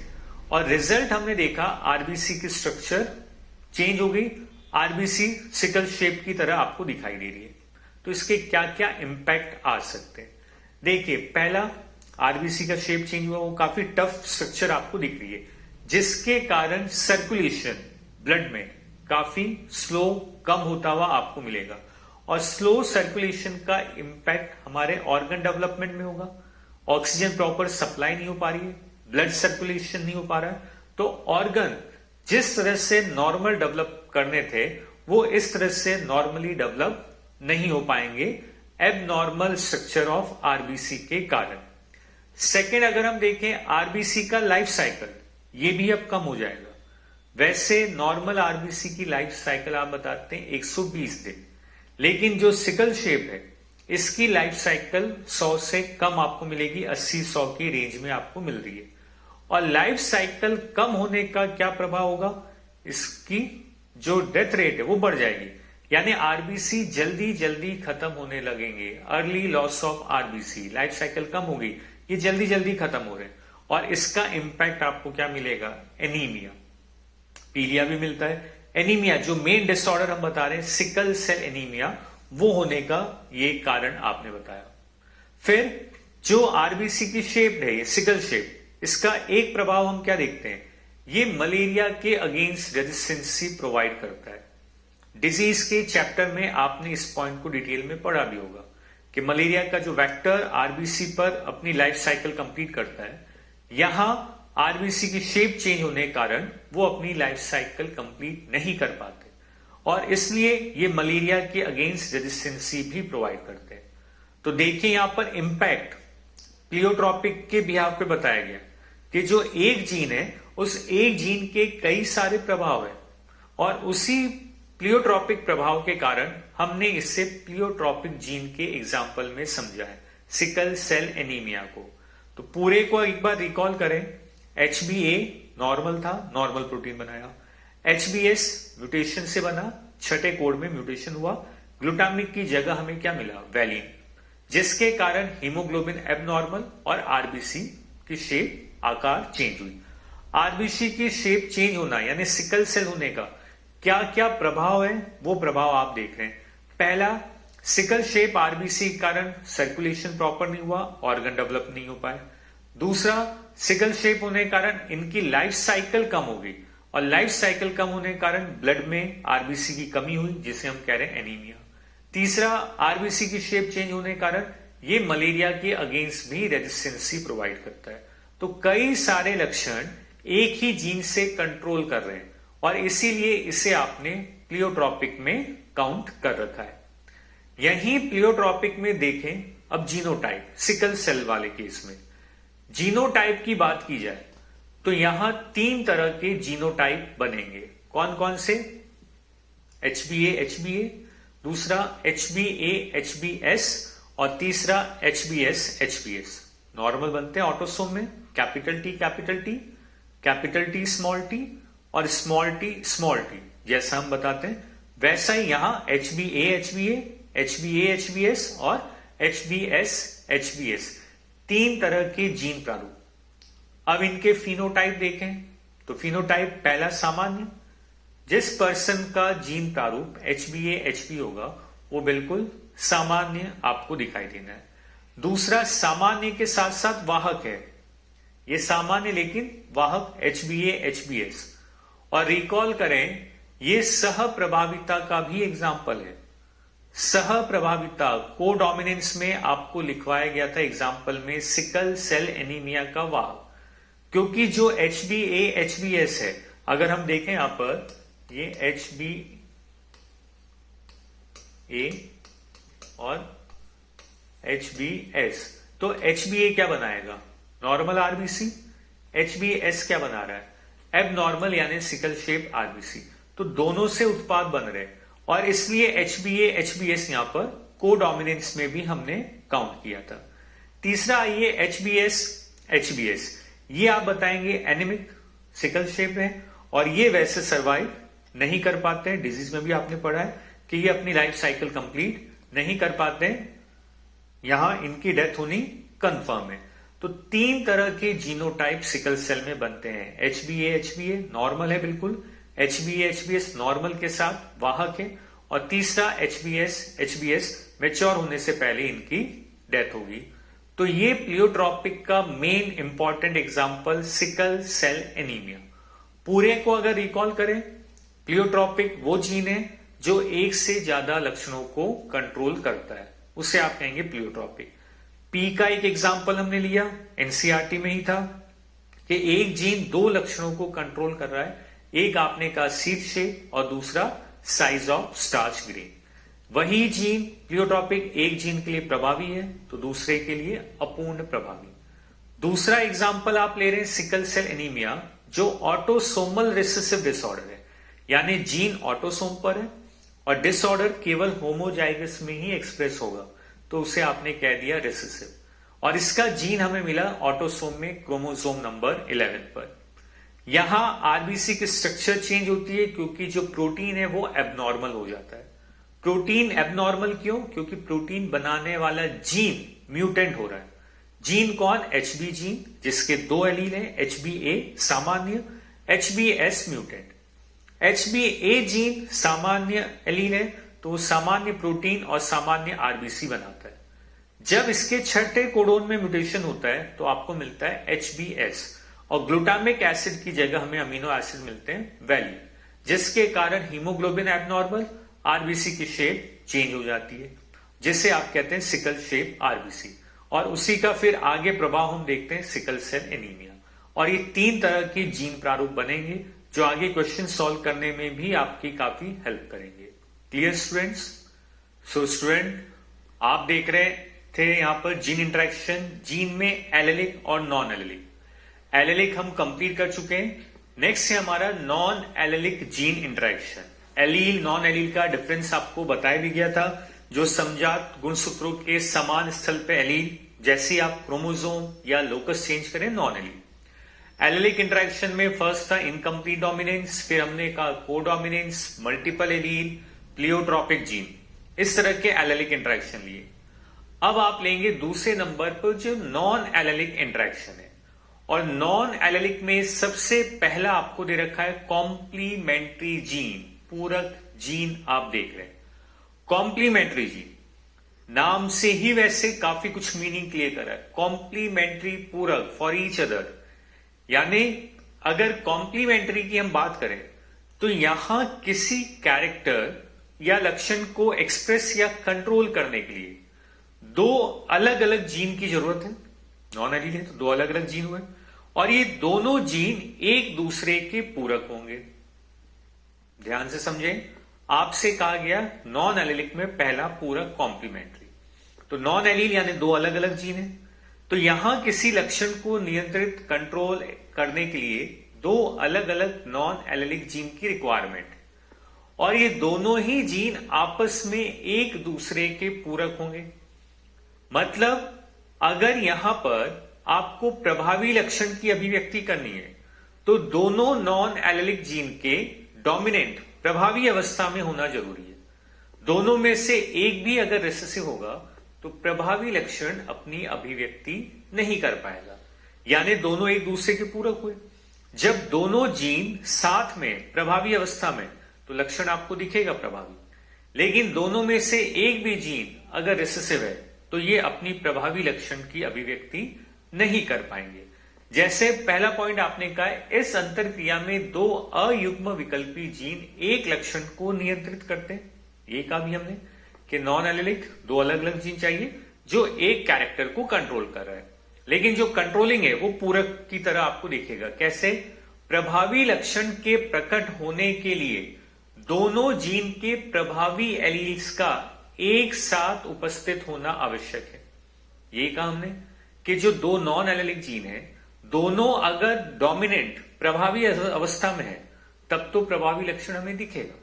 और रिजल्ट हमने देखा, आरबीसी की स्ट्रक्चर चेंज हो गई, आरबीसी सिकल शेप की तरह आपको दिखाई दे रही है। तो इसके क्या क्या इंपैक्ट आ सकते हैं, देखिए पहला, आरबीसी का शेप चेंज हुआ, वो काफी टफ स्ट्रक्चर आपको दिख रही है, जिसके कारण सर्कुलेशन ब्लड में काफी स्लो, कम होता हुआ आपको मिलेगा। और स्लो सर्कुलेशन का इंपैक्ट हमारे ऑर्गन डेवलपमेंट में होगा। ऑक्सीजन प्रॉपर सप्लाई नहीं हो पा रही है, ब्लड सर्कुलेशन नहीं हो पा रहा है, तो ऑर्गन जिस तरह से नॉर्मल डेवलप करने थे वो इस तरह से नॉर्मली डेवलप नहीं हो पाएंगे, एबनॉर्मल स्ट्रक्चर ऑफ आरबीसी के कारण। सेकेंड, अगर हम देखें आरबीसी का लाइफ साइकिल, ये भी अब कम हो जाएगा। वैसे नॉर्मल आरबीसी की लाइफ साइकिल आप बताते हैं 120 दिन, लेकिन जो सिकल शेप है इसकी लाइफ साइकिल 100 से कम आपको मिलेगी, 80-100 की रेंज में आपको मिल रही है। और लाइफ साइकिल कम होने का क्या प्रभाव होगा, इसकी जो डेथ रेट है वो बढ़ जाएगी। यानी आरबीसी जल्दी जल्दी खत्म होने लगेंगे, early loss of RBC, life cycle कम होगी, ये जल्दी जल्दी खत्म हो रहे हैं। और इसका इंपैक्ट आपको क्या मिलेगा? एनीमिया, पीलिया भी मिलता है। एनीमिया जो मेन डिसऑर्डर हम बता रहे हैं, सिकल सेल एनीमिया, वो होने का ये कारण आपने बताया। फिर जो आरबीसी की शेप है, ये सिकल शेप, इसका एक प्रभाव हम क्या देखते हैं, ये मलेरिया के अगेंस्ट रेजिस्टेंसी प्रोवाइड करता है। डिजीज के चैप्टर में आपने इस पॉइंट को डिटेल में पढ़ा भी होगा कि मलेरिया का जो वेक्टर आरबीसी पर अपनी लाइफ साइकिल कंप्लीट करता है, यहां आरबीसी की शेप चेंज होने के कारण वो अपनी लाइफ साइकिल कंप्लीट नहीं कर पाते और इसलिए ये मलेरिया के अगेंस्ट रेजिस्टेंसी भी प्रोवाइड करते हैं। तो देखिए यहां पर इंपैक्ट प्लियोट्रॉपिक के बिहाफ पे बताया गया कि जो एक जीन है उस एक जीन के कई सारे प्रभाव है और उसी प्लियोट्रॉपिक प्रभाव के कारण हमने इससे प्लियोट्रॉपिक जीन के एग्जाम्पल में समझा है सिकल सेल एनीमिया को। तो पूरे को एक बार रिकॉल करें, HbA नॉर्मल था, नॉर्मल प्रोटीन बनाया, HbS म्यूटेशन से बना, छठे कोड में म्यूटेशन हुआ, ग्लूटामिक की जगह हमें क्या मिला? वैलिन, जिसके कारण हीमोग्लोबिन एबनॉर्मल और आरबीसी की शेप आकार चेंज हुई। आरबीसी की शेप चेंज होना यानी सिकल सेल होने का क्या क्या प्रभाव है, वो प्रभाव आप देख रहे हैं। पहला, सिकल शेप आरबीसी के कारण सर्कुलेशन प्रॉपर नहीं हुआ, ऑर्गन डेवलप नहीं हो पाए। दूसरा, सिकल शेप होने के कारण इनकी लाइफ साइकिल कम हो गई और लाइफ साइकिल कम होने के कारण ब्लड में आरबीसी की कमी हुई, जिसे हम कह रहे हैं एनीमिया। तीसरा, आरबीसी की शेप चेंज होने के कारण ये मलेरिया के अगेंस्ट भी रेजिस्टेंसी प्रोवाइड करता है। तो कई सारे लक्षण एक ही जीन से कंट्रोल कर रहे हैं और इसीलिए इसे आपने प्लियोट्रॉपिक में काउंट कर रखा है। यहीं प्लियोट्रॉपिक में देखें अब जीनोटाइप, सिकल सेल वाले केस में जीनोटाइप की बात की जाए तो यहां 3 तरह के जीनोटाइप बनेंगे। कौन कौन से? HbA दूसरा HbA HbS और तीसरा HbS। नॉर्मल बनते हैं ऑटोसोम में, कैपिटल T स्मॉल t और स्मॉल t, जैसा हम बताते हैं वैसा ही यहां HbA HbS और HbS 3 तरह के जीन प्रारूप। अब इनके फिनोटाइप देखें तो फिनोटाइप, पहला सामान्य, जिस पर्सन का जीन प्रारूप HbA HB होगा वो बिल्कुल सामान्य आपको दिखाई देना है। दूसरा, सामान्य के साथ साथ वाहक है, ये सामान्य लेकिन वाहक HbA HbS। और रिकॉल करें, ये सह प्रभाविता का भी एग्जाम्पल है। सह प्रभाविता को डोमिनेंस में आपको लिखवाया गया था एग्जाम्पल में सिकल सेल एनीमिया का वाहक, क्योंकि जो HbA HbS है, अगर हम देखें यहां पर ये HbA और HbS, तो HbA क्या बनाएगा? Normal RBC. HbS क्या बना रहा है? एबनॉर्मल यानी सिकल शेप आरबीसी। तो दोनों से उत्पाद बन रहे और इसलिए HbA HbS यहां पर कोडोमिनेंस में भी हमने काउंट किया था। तीसरा आइए HbS HbS, ये आप बताएंगे एनीमिक सिकल शेप है और ये वैसे सर्वाइव नहीं कर पाते हैं। डिजीज में भी आपने पढ़ा है कि ये अपनी लाइफ साइकिल कंप्लीट नहीं कर पाते हैं, यहां इनकी डेथ होनी कंफर्म है। तो 3 तरह के जीनोटाइप सिकल सेल में बनते हैं। HbA HbA नॉर्मल है बिल्कुल, HbA HbS नॉर्मल के साथ वाहक है और तीसरा HbS HbS मैच्योर होने से पहले इनकी डेथ होगी। तो ये प्लियोट्रॉपिक का main important example sickle cell anaemia. पूरे को अगर रिकॉल करें, प्लियोट्रॉपिक वो जीन है जो एक से ज्यादा लक्षणों को कंट्रोल करता है, उसे आप कहेंगे प्लियोट्रॉपिक। पी का एक एग्जाम्पल हमने लिया, एनसीईआरटी में ही था कि एक जीन 2 लक्षणों को कंट्रोल कर रहा है, एक आपने कहा सीड शेप और दूसरा साइज ऑफ स्टार्च ग्रेन। वही जीन प्लियोट्रॉपिक एक जीन के लिए प्रभावी है तो दूसरे के लिए अपूर्ण प्रभावी। दूसरा एग्जाम्पल आप ले रहे हैं सिकल सेल एनीमिया, जो ऑटोसोमल रिसेसिव डिसऑर्डर है, यानी जीन ऑटोसोम पर है और डिसऑर्डर केवल होमोजाइगस में ही एक्सप्रेस होगा, तो उसे आपने कह दिया रिसेसिव। और इसका जीन हमें मिला ऑटोसोम में क्रोमोसोम नंबर 11 पर। यहां आरबीसी की स्ट्रक्चर चेंज होती है क्योंकि जो प्रोटीन है वो एबनॉर्मल हो जाता है। प्रोटीन एबनॉर्मल क्यों? क्योंकि प्रोटीन बनाने वाला जीन म्यूटेंट हो रहा है। जीन कौन? HB जीन, जिसके 2 एलील हैं, HBA सामान्य, HBS म्यूटेंट। HBA जीन सामान्य एलील है तो सामान्य प्रोटीन और सामान्य आरबीसी बनाता है। जब इसके छठे कोडोन में म्यूटेशन होता है तो आपको मिलता है HBS, और ग्लूटामिक एसिड की जगह हमें अमीनो एसिड मिलते हैं वैलिन, जिसके कारण हीमोग्लोबिन एबनॉर्मल, आरबीसी की शेप चेंज हो जाती है, जिसे आप कहते हैं सिकल शेप आरबीसी। और उसी का फिर आगे प्रभाव हम देखते हैं सिकल सेल एनीमिया। और ये 3 तरह के जीन प्रारूप बनेंगे जो आगे क्वेश्चन सॉल्व करने में भी आपकी काफी हेल्प करेंगे। Clear students? सो स्टूडेंट, आप देख रहे थे यहां पर जीन इंटरेक्शन, जीन में एलेलिक और नॉन एलेलिक। एलेलिक हम कंप्लीट कर चुके हैं। नेक्स्ट है हमारा non allylic gene interaction. Allele non allele का डिफरेंस आपको बताया भी गया था, जो समजात गुणसूत्रों के समान स्थल पे एलील, जैसे आप क्रोमोसोम या लोकस चेंज करें, नॉन एलील। एलेलिक इंटरेक्शन में फर्स्ट था इनकम्प्लीट डोमिनेंस, फिर हमने कहा codominance, multiple allele, pleiotropic gene, इस तरह के एलेलिक इंटरेक्शन लिए। अब आप लेंगे दूसरे नंबर पर जो नॉन एलेलिक इंटरेक्शन है, और नॉन एलेलिक में सबसे पहला आपको दे रखा है कॉम्प्लीमेंट्री जीन, पूरक जीन आप देख रहे हैं। कॉम्प्लीमेंट्री जीन नाम से ही वैसे काफी कुछ मीनिंग क्लियर कर रहा है। कॉम्प्लीमेंट्री, पूरक, फॉर ईच अदर, यानी अगर कॉम्प्लीमेंट्री की हम बात करें तो यहां किसी कैरेक्टर या लक्षण को एक्सप्रेस या कंट्रोल करने के लिए 2 अलग अलग जीन की जरूरत है। नॉन एलील है तो 2 अलग अलग जीन हुए, और ये दोनों जीन एक दूसरे के पूरक होंगे। ध्यान से समझें, आपसे कहा गया नॉन एलिलिक में पहला पूरक कॉम्प्लीमेंट्री, तो नॉन एलील यानी 2 अलग अलग जीन है, तो यहां किसी लक्षण को नियंत्रित कंट्रोल करने के लिए 2 अलग अलग नॉन एलिलिक जीन की रिक्वायरमेंट है, और ये दोनों ही जीन आपस में एक दूसरे के पूरक होंगे। मतलब अगर यहां पर आपको प्रभावी लक्षण की अभिव्यक्ति करनी है तो दोनों नॉन एलिलिक जीन के डोमिनेंट प्रभावी अवस्था में होना जरूरी है। दोनों में से एक भी अगर रिसेसिव होगा तो प्रभावी लक्षण अपनी अभिव्यक्ति नहीं कर पाएगा, यानी दोनों एक दूसरे के पूरक हुए। जब दोनों जीन साथ में प्रभावी अवस्था में तो लक्षण आपको दिखेगा प्रभावी, लेकिन दोनों में से एक भी जीन अगर रिसेसिव है तो ये अपनी प्रभावी लक्षण की अभिव्यक्ति नहीं कर पाएंगे। जैसे पहला पॉइंट आपने कहा, इस अंतरक्रिया में 2 अयुग्म विकल्पी जीन एक लक्षण को नियंत्रित करते हैं। ये कहा भी हमने कि नॉन एलिलिक 2 अलग अलग जीन चाहिए जो एक कैरेक्टर को कंट्रोल कर रहा है, लेकिन जो कंट्रोलिंग है वो पूरक की तरह आपको दिखेगा। कैसे? प्रभावी लक्षण के प्रकट होने के लिए दोनों जीन के प्रभावी एलील्स का एक साथ उपस्थित होना आवश्यक है। ये कहा हमने कि जो 2 नॉन एलिलिक जीन है, दोनों अगर डोमिनेंट प्रभावी अवस्था में है तब तो प्रभावी लक्षण हमें दिखेगा,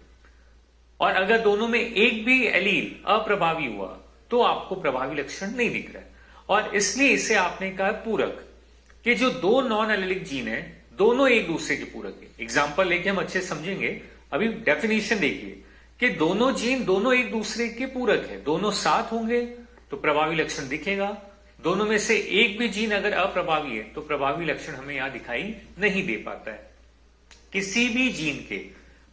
और अगर दोनों में एक भी एलील अप्रभावी हुआ तो आपको प्रभावी लक्षण नहीं दिख रहा है। और इसलिए इसे आपने कहा पूरक, कि जो 2 नॉन एलिलिक जीन है दोनों एक दूसरे के पूरक है। एग्जाम्पल लेके हम अच्छे समझेंगे, अभी डेफिनेशन देखिए कि दोनों जीन दोनों एक दूसरे के पूरक है, दोनों साथ होंगे तो प्रभावी लक्षण दिखेगा। दोनों में से एक भी जीन अगर अप्रभावी है तो प्रभावी लक्षण हमें यहां दिखाई नहीं दे पाता है। किसी भी जीन के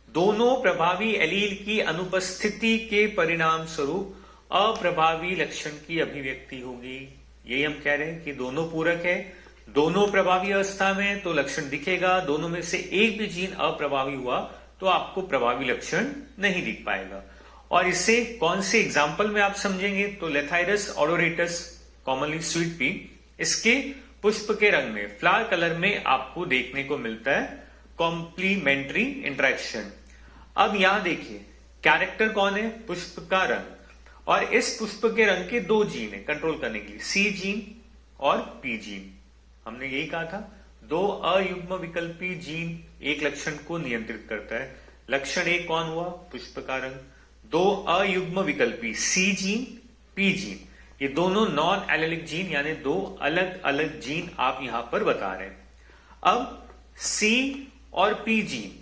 दोनों प्रभावी एलील की अनुपस्थिति के परिणाम स्वरूप अप्रभावी लक्षण की अभिव्यक्ति होगी। यही हम कह रहे हैं कि दोनों पूरक है, दोनों प्रभावी अवस्था में तो लक्षण दिखेगा, दोनों में से एक भी जीन अप्रभावी हुआ तो आपको प्रभावी लक्षण नहीं दिख पाएगा। और इसे कौन से एग्जाम्पल में आप समझेंगे तो लेथाइरस ओडोरेटस, कॉमनली स्वीट पी, इसके पुष्प के रंग में, फ्लावर कलर में आपको देखने को मिलता है कॉम्प्लीमेंट्री इंटरेक्शन। अब यहां देखिए कैरेक्टर कौन है? पुष्प का रंग, और इस पुष्प के रंग के 2 जीन है कंट्रोल करने के लिए, सी जीन और पी जीन। हमने यही कहा था 2 अयुग्म विकल्पी जीन एक लक्षण को नियंत्रित करता है। लक्षण एक कौन हुआ? पुष्प का रंग। 2 अयुग्म विकल्पी सी जीन, पी जीन, ये दोनों नॉन एलिलिक जीन यानी 2 अलग अलग जीन आप यहां पर बता रहे हैं। अब सी और पी जीन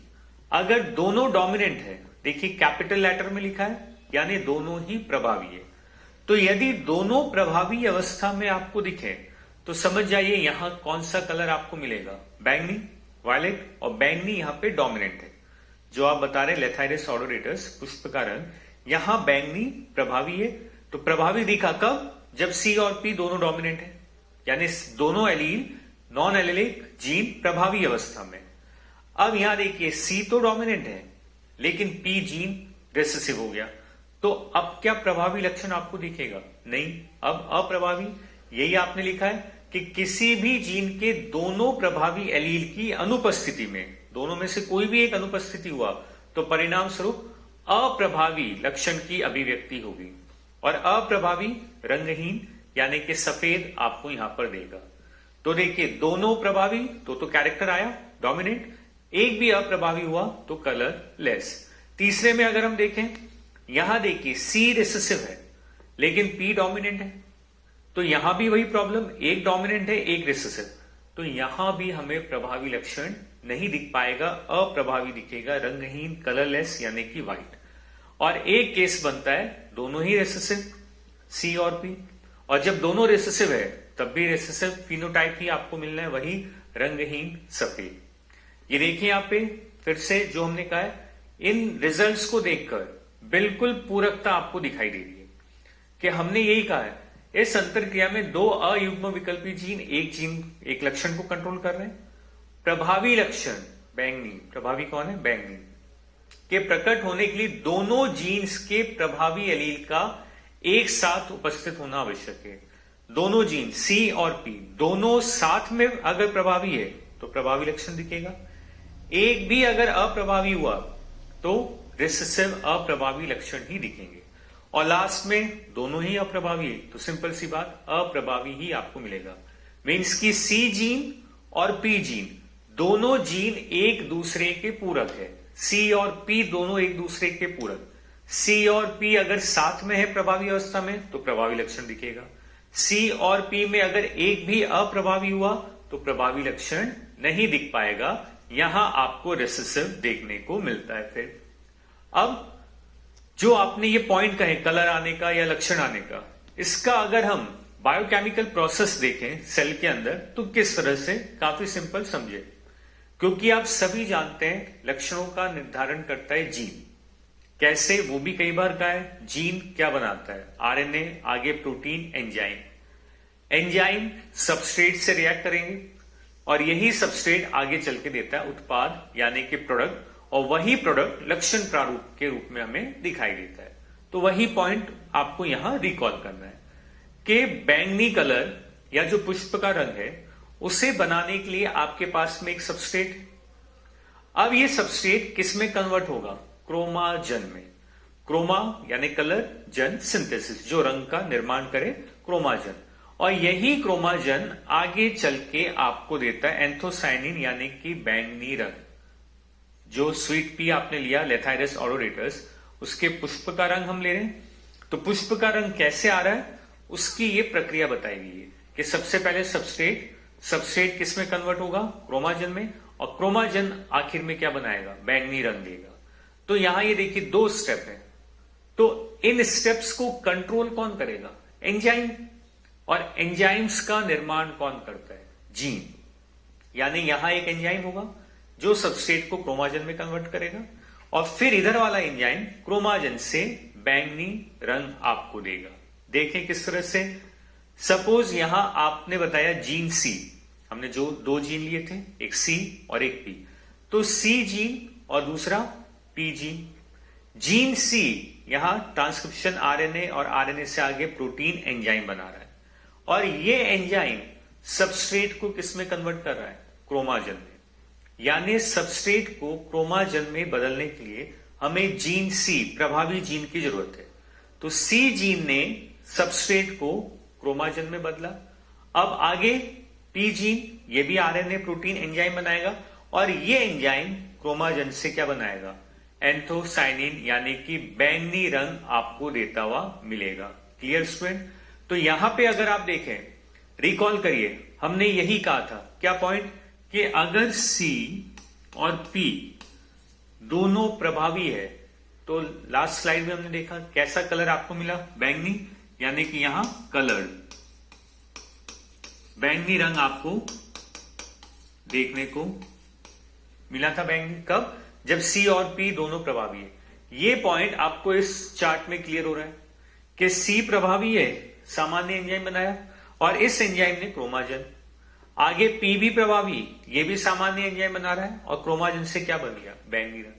अगर दोनों डोमिनेंट है, देखिए कैपिटल लेटर में लिखा है यानी दोनों ही प्रभावी है। तो यदि दोनों प्रभावी अवस्था में आपको दिखे तो समझ जाइए यहां कौन सा कलर आपको मिलेगा, बैंगनी, वायलेट, और बैंगनी यहां पे डोमिनेंट है। जो आप बता रहे लेथाइरिस ओडोरेटस पुष्प का रंग, यहां बैंगनी प्रभावी है। तो प्रभावी दिखा कब, जब सी और पी दोनों डोमिनेंट है, यानी दोनों एलील नॉन एलिलिक जीन प्रभावी अवस्था में। अब यहां देखिए सी तो डोमिनेंट है लेकिन पी जीन रिसेसिव हो गया, तो अब क्या प्रभावी लक्षण आपको दिखेगा? नहीं, अब अप्रभावी। यही आपने लिखा है कि किसी भी जीन के दोनों प्रभावी एलील की अनुपस्थिति में, दोनों में से कोई भी एक अनुपस्थिति हुआ तो परिणाम स्वरूप अप्रभावी लक्षण की अभिव्यक्ति होगी, और अप्रभावी रंगहीन यानी कि सफेद आपको यहां पर देगा। तो देखिए दोनों प्रभावी तो कैरेक्टर आया डोमिनेंट, एक भी अप्रभावी हुआ तो कलर लेस। तीसरे में अगर हम देखें, यहां देखिए सी रिसेसिव है लेकिन पी डोमिनेंट है, तो यहां भी वही प्रॉब्लम, एक डोमिनेंट है एक रिसेसिव, तो यहां भी हमें प्रभावी लक्षण नहीं दिख पाएगा, अप्रभावी दिखेगा, रंगहीन, कलरलेस यानी कि व्हाइट। और एक केस बनता है दोनों ही रिसेसिव, सी और पी, और जब दोनों रिसेसिव है तब भी रिसेसिव फिनोटाइप ही आपको मिलना है, वही रंगहीन सफेद। ये देखिए यहां पे फिर से जो हमने कहा है, इन रिजल्ट्स को देखकर बिल्कुल पूरकता आपको दिखाई दे रही है कि हमने यही कहा है इस अंतरक्रिया में दो अयुग्म विकल्पी जीन एक लक्षण को कंट्रोल कर रहे हैं। प्रभावी लक्षण बैंगनी, प्रभावी कौन है? बैंगनी के प्रकट होने के लिए दोनों जीन्स के प्रभावी एलील का एक साथ उपस्थित होना आवश्यक है। दोनों जीन सी और पी दोनों साथ में अगर प्रभावी है तो प्रभावी लक्षण दिखेगा, एक भी अगर अप्रभावी हुआ तो रिसेसिव अप्रभावी लक्षण ही दिखेंगे, और लास्ट में दोनों ही अप्रभावी है तो सिंपल सी बात अप्रभावी ही आपको मिलेगा। मीन्स की सी जीन और पी जीन दोनों जीन एक दूसरे के पूरक है, सी और पी दोनों एक दूसरे के पूरक। सी और पी अगर साथ में है प्रभावी अवस्था में तो प्रभावी लक्षण दिखेगा, सी और पी में अगर एक भी अप्रभावी हुआ तो प्रभावी लक्षण नहीं दिख पाएगा, यहां आपको रिसेसिव देखने को मिलता है। फिर अब जो आपने ये पॉइंट कहे कलर आने का या लक्षण आने का, इसका अगर हम बायोकेमिकल प्रोसेस देखें सेल के अंदर तो किस तरह से, काफी सिंपल समझे, क्योंकि आप सभी जानते हैं लक्षणों का निर्धारण करता है जीन। कैसे, वो भी कई बार कहा है। जीन क्या बनाता है? आरएनए, आगे प्रोटीन, एंजाइम। एंजाइम सबस्ट्रेट से रिएक्ट करेंगे और यही सबस्ट्रेट आगे चल के देता है उत्पाद यानी कि प्रोडक्ट, और वही प्रोडक्ट लक्षण प्रारूप के रूप में हमें दिखाई देता है। तो वही पॉइंट आपको यहां रिकॉल करना है कि बैंगनी कलर या जो पुष्प का रंग है उसे बनाने के लिए आपके पास में एक सबस्ट्रेट है। अब ये सबस्ट्रेट किस में कन्वर्ट होगा? क्रोमाजन में। क्रोमा यानी कलर, जन सिंथेसिस, जो रंग का निर्माण करे, क्रोमाजन, और यही क्रोमाजन आगे चल के आपको देता है एंथोसायनिन यानी कि बैंगनी रंग। जो स्वीट पी आपने लिया लेथाइरिस ओडोरेटस, उसके पुष्प का रंग हम ले रहे हैं। तो पुष्प का रंग कैसे आ रहा है उसकी ये प्रक्रिया बताई गई है कि सबसे पहले सबस्ट्रेट किस में कन्वर्ट होगा? क्रोमाजन में, और क्रोमाजन आखिर में क्या बनाएगा? बैंगनी रंग देगा। तो यहां ये देखिए दो स्टेप है, तो इन स्टेप्स को कंट्रोल कौन करेगा? एंजाइम, और एंजाइम्स का निर्माण कौन करता है? जीन। यानी यहां एक एंजाइम होगा जो सबस्ट्रेट को क्रोमाजन में कन्वर्ट करेगा, और फिर इधर वाला एंजाइम क्रोमाजन से बैंगनी रंग आपको देगा। देखें किस तरह से। सपोज यहां आपने बताया जीन सी, हमने जो दो जीन लिए थे, एक सी और एक पी, तो सी जीन और दूसरा पी जीन। जीन सी यहां ट्रांसक्रिप्शन आरएनए और आरएनए से आगे प्रोटीन एंजाइम बना रहा है, और ये एंजाइम सबस्ट्रेट को किस में कन्वर्ट कर रहा है? क्रोमाजन में। यानी सबस्ट्रेट को क्रोमाजन में बदलने के लिए हमें जीन सी, प्रभावी जीन की जरूरत है। तो सी जीन ने सबस्ट्रेट को क्रोमाजन में बदला। अब आगे पी जीन, ये भी आरएनए प्रोटीन एंजाइम बनाएगा, और ये एंजाइम क्रोमाजन से क्या बनाएगा? एंथोसायनिन यानी कि बैंगनी रंग आपको देता हुआ मिलेगा। Clear student? तो यहां पे अगर आप देखें, रिकॉल करिए, हमने यही कहा था, क्या पॉइंट, कि अगर सी और पी दोनों प्रभावी है तो लास्ट स्लाइड में हमने देखा कैसा कलर आपको मिला, बैंगनी, यानी कि यहां कलर्ड बैंगनी रंग आपको देखने को मिला था। बैंगनी कब? जब सी और पी दोनों प्रभावी है। ये पॉइंट आपको इस चार्ट में क्लियर हो रहा है कि सी प्रभावी है, सामान्य एंजाइम बनाया, और इस एंजाइम ने क्रोमाजन। आगे पी भी प्रभावी, ये भी सामान्य एंजाइम बना रहा है, और क्रोमाजन से क्या बन गया? बैंगनी रंग।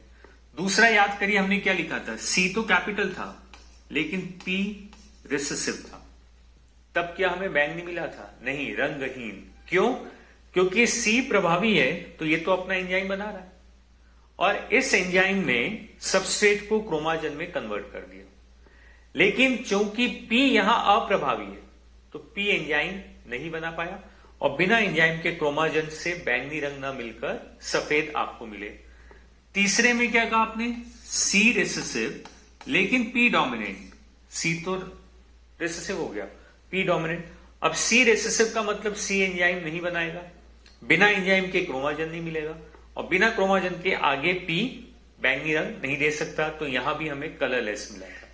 दूसरा याद करिए हमने क्या लिखा था, सी तो कैपिटल था लेकिन पी रिसेसिव था, तब क्या हमें बैंगनी मिला था? नहीं, रंगहीन। क्यों? क्योंकि सी प्रभावी है तो ये तो अपना एंजाइम बना रहा है, और इस एंजाइम ने सबस्ट्रेट को क्रोमाजन में कन्वर्ट कर दिया। लेकिन चूंकि पी यहां अप्रभावी है तो पी एंजाइम नहीं बना पाया, और बिना एंजाइम के क्रोमाजन से बैंगनी रंग ना मिलकर सफेद आपको मिले। तीसरे में क्या कहा आपने? सी रिसेसिव लेकिन पी डोमिनेंट। सी तो रिसेसिव हो गया, पी डोमिनेंट। अब सी रिसेसिव का मतलब सी एंजाइम नहीं बनाएगा, बिना एंजाइम के क्रोमाजन नहीं मिलेगा, और बिना क्रोमाजन के आगे पी बैंगनी रंग नहीं दे सकता, तो यहां भी हमें कलरलेस मिला था।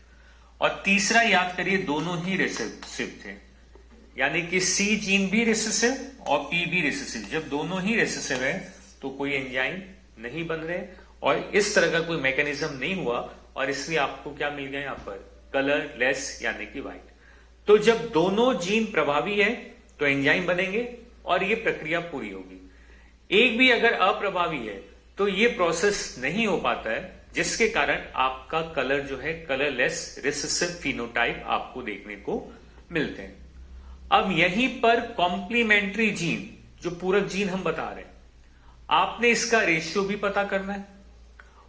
और तीसरा याद करिए, दोनों ही रिसेसिव थे, यानी कि सी जीन भी रिसेसिव और पी भी रिसेसिव। जब दोनों ही रिसेसिव है तो कोई एंजाइम नहीं बन रहे, और इस तरह का कोई मैकेनिज्म नहीं हुआ, और इसलिए आपको क्या मिल गया यहां पर? कलरलेस यानी कि व्हाइट। तो जब दोनों जीन प्रभावी है तो एंजाइम बनेंगे और ये प्रक्रिया पूरी होगी। एक भी अगर अप्रभावी है तो ये प्रोसेस नहीं हो पाता है, जिसके कारण आपका कलर जो है कलरलेस रिसेसिव फिनोटाइप आपको देखने को मिलते हैं। अब यहीं पर कॉम्प्लीमेंट्री जीन, जो पूरक जीन हम बता रहे हैं, आपने इसका रेशियो भी पता करना है,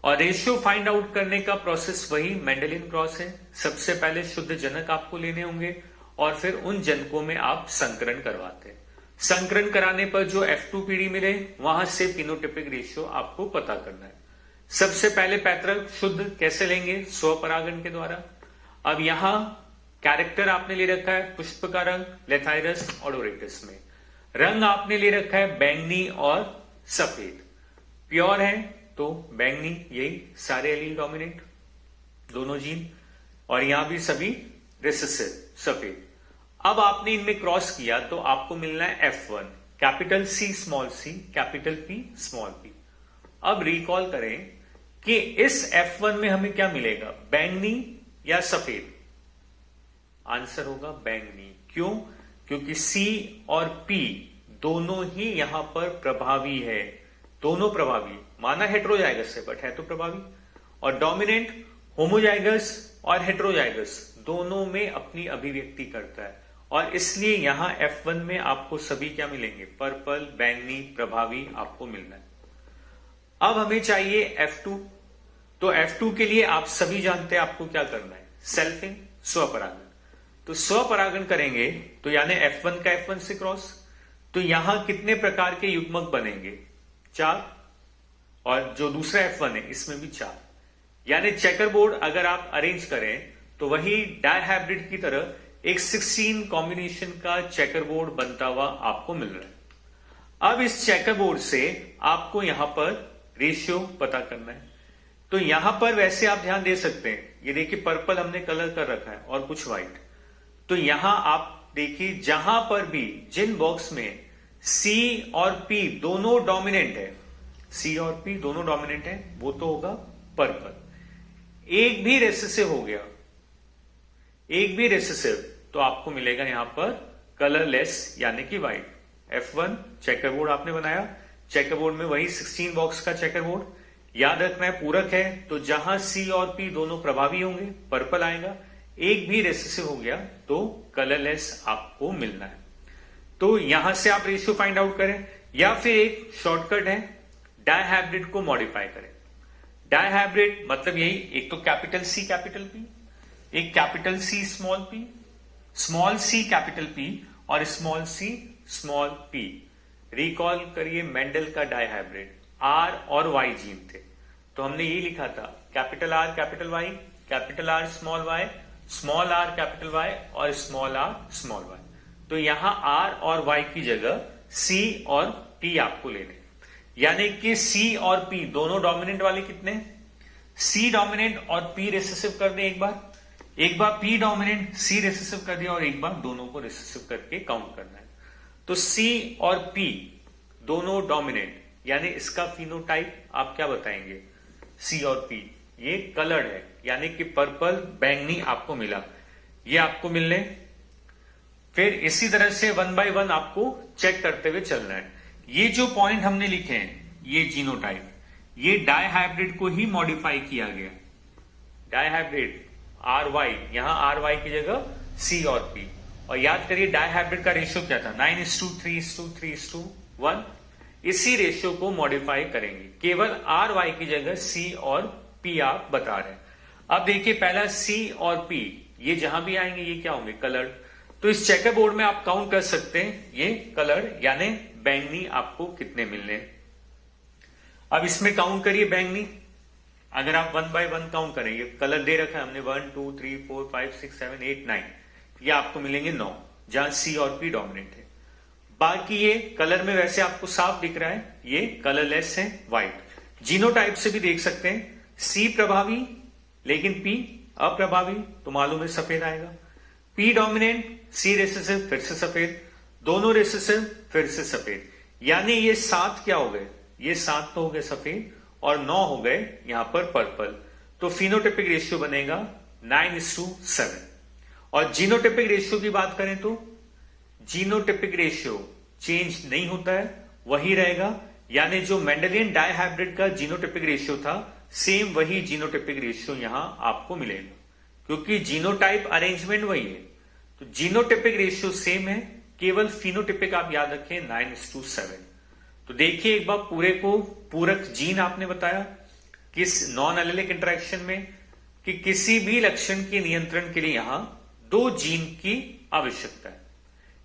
और रेशियो फाइंड आउट करने का प्रोसेस वही मेंडेलियन क्रॉस है। सबसे पहले शुद्ध जनक आपको लेने होंगे, और फिर उन जनकों में आप संकरण करवाते हैं। संकरण कराने पर जो F2PD मिले वहां से फिनोटाइपिक रेशियो आपको पता करना है। सबसे पहले पैतृक शुद्ध कैसे लेंगे? स्वपरागण के द्वारा। अब यहां कैरेक्टर आपने ले रखा है पुष्प का रंग, लेथाइरस और ओरेटस में। रंग आपने ले रखा है बैंगनी और सफेद। प्योर है तो बैंगनी, यही सारे एलील डोमिनेंट दोनों जीन, और यहां भी सभी रिसेसिव सफेद। अब आपने इनमें क्रॉस किया तो आपको मिलना है F1, capital C small C, capital P small P. अब रिकॉल करें कि इस F1 में हमें क्या मिलेगा, बैंगनी या सफेद? आंसर होगा बैंगनी। क्यों? क्योंकि सी और पी दोनों ही यहां पर प्रभावी है, दोनों प्रभावी, माना हेट्रोजाइगस है बट है तो प्रभावी, और डोमिनेंट होमोजाइगस और हेट्रोजाइगस दोनों में अपनी अभिव्यक्ति करता है, और इसलिए यहां F1 में आपको सभी क्या मिलेंगे? पर्पल, बैंगनी, प्रभावी आपको मिलना है। अब हमें चाहिए F2, तो F2 के लिए आप सभी जानते हैं आपको क्या करना है, सेल्फिंग, स्वपरागण। तो स्वपरागण करेंगे तो यानी F1 का F1 से क्रॉस, तो यहां कितने प्रकार के युग्मक बनेंगे? 4, और जो दूसरा F1 है इसमें भी 4, यानी चेकर बोर्ड अगर आप अरेंज करें तो वही डायहाइब्रिड की तरह एक 16 कॉम्बिनेशन का चेकर बोर्ड बनता हुआ आपको मिल रहा है। अब इस चेकर बोर्ड से आपको यहां पर रेशियो पता करना है। तो यहां पर वैसे आप ध्यान दे सकते हैं, ये देखिए पर्पल हमने कलर कर रखा है और कुछ व्हाइट। तो यहां आप देखिए जहां पर भी जिन बॉक्स में सी और पी दोनों डोमिनेंट है, सी और पी दोनों डोमिनेंट है, वो तो होगा पर्पल। एक भी रेसेसिव हो गया, एक भी रेसेसिव, तो आपको मिलेगा यहां पर कलरलेस यानी कि व्हाइट। F1 चेकर बोर्ड आपने बनाया, चेकर बोर्ड में वही 16 बॉक्स का चेकर बोर्ड। याद रखना है पूरक है तो जहां सी और पी दोनों प्रभावी होंगे पर्पल आएगा, एक भी रेसेसिव हो गया तो कलरलेस आपको मिलना है। तो यहां से आप रेशियो फाइंड आउट करें, या फिर एक शॉर्टकट है डायहाइब्रिड को मॉडिफाई करें। डायहाइब्रिड मतलब यही, एक तो कैपिटल सी कैपिटल पी, एक capital C small P, small C capital P और small C small P. Recall करिए मेंडल का डायहाइब्रिड, आर और वाई जीन थे, तो हमने ये लिखा था capital R capital Y, capital R small Y, small R capital Y और स्मॉल आर स्मॉल वाई। तो यहां आर और वाई की जगह सी और पी आपको लेने, यानी कि सी और पी दोनों डोमिनेंट वाले कितने? सी डोमिनेंट और पी रिसेसिव कर दें एक बार पी डोमिनेंट सी रिसेसिव कर दिया और एक बार दोनों को रिसेसिव करके काउंट करना है। तो सी और पी दोनों डोमिनेंट, यानी इसका फिनोटाइप आप क्या बताएंगे? सी और पी ये कलर्ड है, यानी कि पर्पल बैंगनी आपको मिला, ये आपको मिलने। फिर इसी तरह से 1 बाय 1 आपको चेक करते हुए चलना है। ये जो पॉइंट हमने लिखे हैं, ये जीनोटाइप, ये डायहाइब्रिड को ही मॉडिफाई किया गया। डायहाइब्रिड RY, यहां RY की जगह C और P। और याद करिए डायहाइब्रिड का रेशियो क्या था? 9:3:3:1। इसी रेशियो को मॉडिफाई करेंगे, केवल RY की जगह C और P आप बता रहे हैं। अब देखिए पहला C और P, ये जहां भी आएंगे ये क्या होंगे? कलर्ड। तो इस चेकर बोर्ड में आप काउंट कर सकते हैं, ये कलर्ड यानी बैंगनी आपको कितने मिलने। अब इसमें काउंट करिए बैंगनी, अगर आप 1 बाय 1 काउंट करेंगे, कलर दे रखा है हमने 1 2 3 4 5 6 7 8 9, ये आपको मिलेंगे 9, जहां सी और पी डोमिनेंट है। बाकी ये कलर में वैसे आपको साफ दिख रहा है, ये कलरलेस है, व्हाइट। जीनोटाइप से भी देख सकते हैं, सी प्रभावी लेकिन पी अप्रभावी, तो मालूम है सफेद आएगा। पी डोमिनेंट, सी रेसेसिव, फिर से सफेद, दोनों रेसेसिव, फिर से सफेद, यानी ये 7 क्या हो गए? ये 7 तो हो गए सफेद और 9 हो गए यहां पर पर्पल। तो फिनोटाइपिक रेशियो बनेगा 9:7। और जीनोटाइपिक रेशियो की बात करें तो जीनोटाइपिक रेशियो चेंज नहीं होता है, वही रहेगा, यानी जो मेंडेलियन डायहाइब्रिड का जीनोटाइपिक रेशियो था, सेम वही जीनोटाइपिक रेशियो यहां आपको मिलेगा, क्योंकि जीनोटाइप अरेंजमेंट वही है। तो जीनोटाइपिक रेशियो सेम है, केवल फिनोटाइपिक आप याद रखें 9:7। तो देखिए एक बार पूरे को, पूरक जीन आपने बताया किस नॉन एलेलिक इंटरेक्शन में कि किसी भी लक्षण के नियंत्रण के लिए यहां 2 जीन की आवश्यकता है।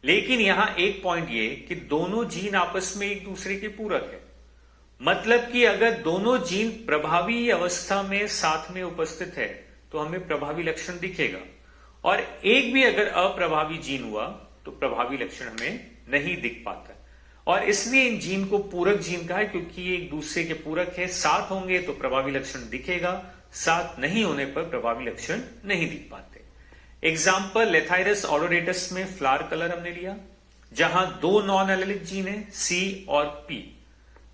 लेकिन यहां एक पॉइंट ये कि दोनों जीन आपस में एक दूसरे के पूरक है, मतलब कि अगर दोनों जीन प्रभावी अवस्था में साथ में उपस्थित है तो हमें प्रभावी लक्षण दिखेगा, और एक भी अगर अप्रभावी जीन हुआ तो प्रभावी लक्षण हमें नहीं दिख पाता। और इसलिए इन जीन को पूरक जीन कहा है, क्योंकि ये एक दूसरे के पूरक है, साथ होंगे तो प्रभावी लक्षण दिखेगा, साथ नहीं होने पर प्रभावी लक्षण नहीं दिख पाते। एग्जाम्पल लेथाइरस ऑडोरेटस में फ्लावर कलर हमने लिया, जहां 2 नॉन एलेलिक जीन है, सी और पी।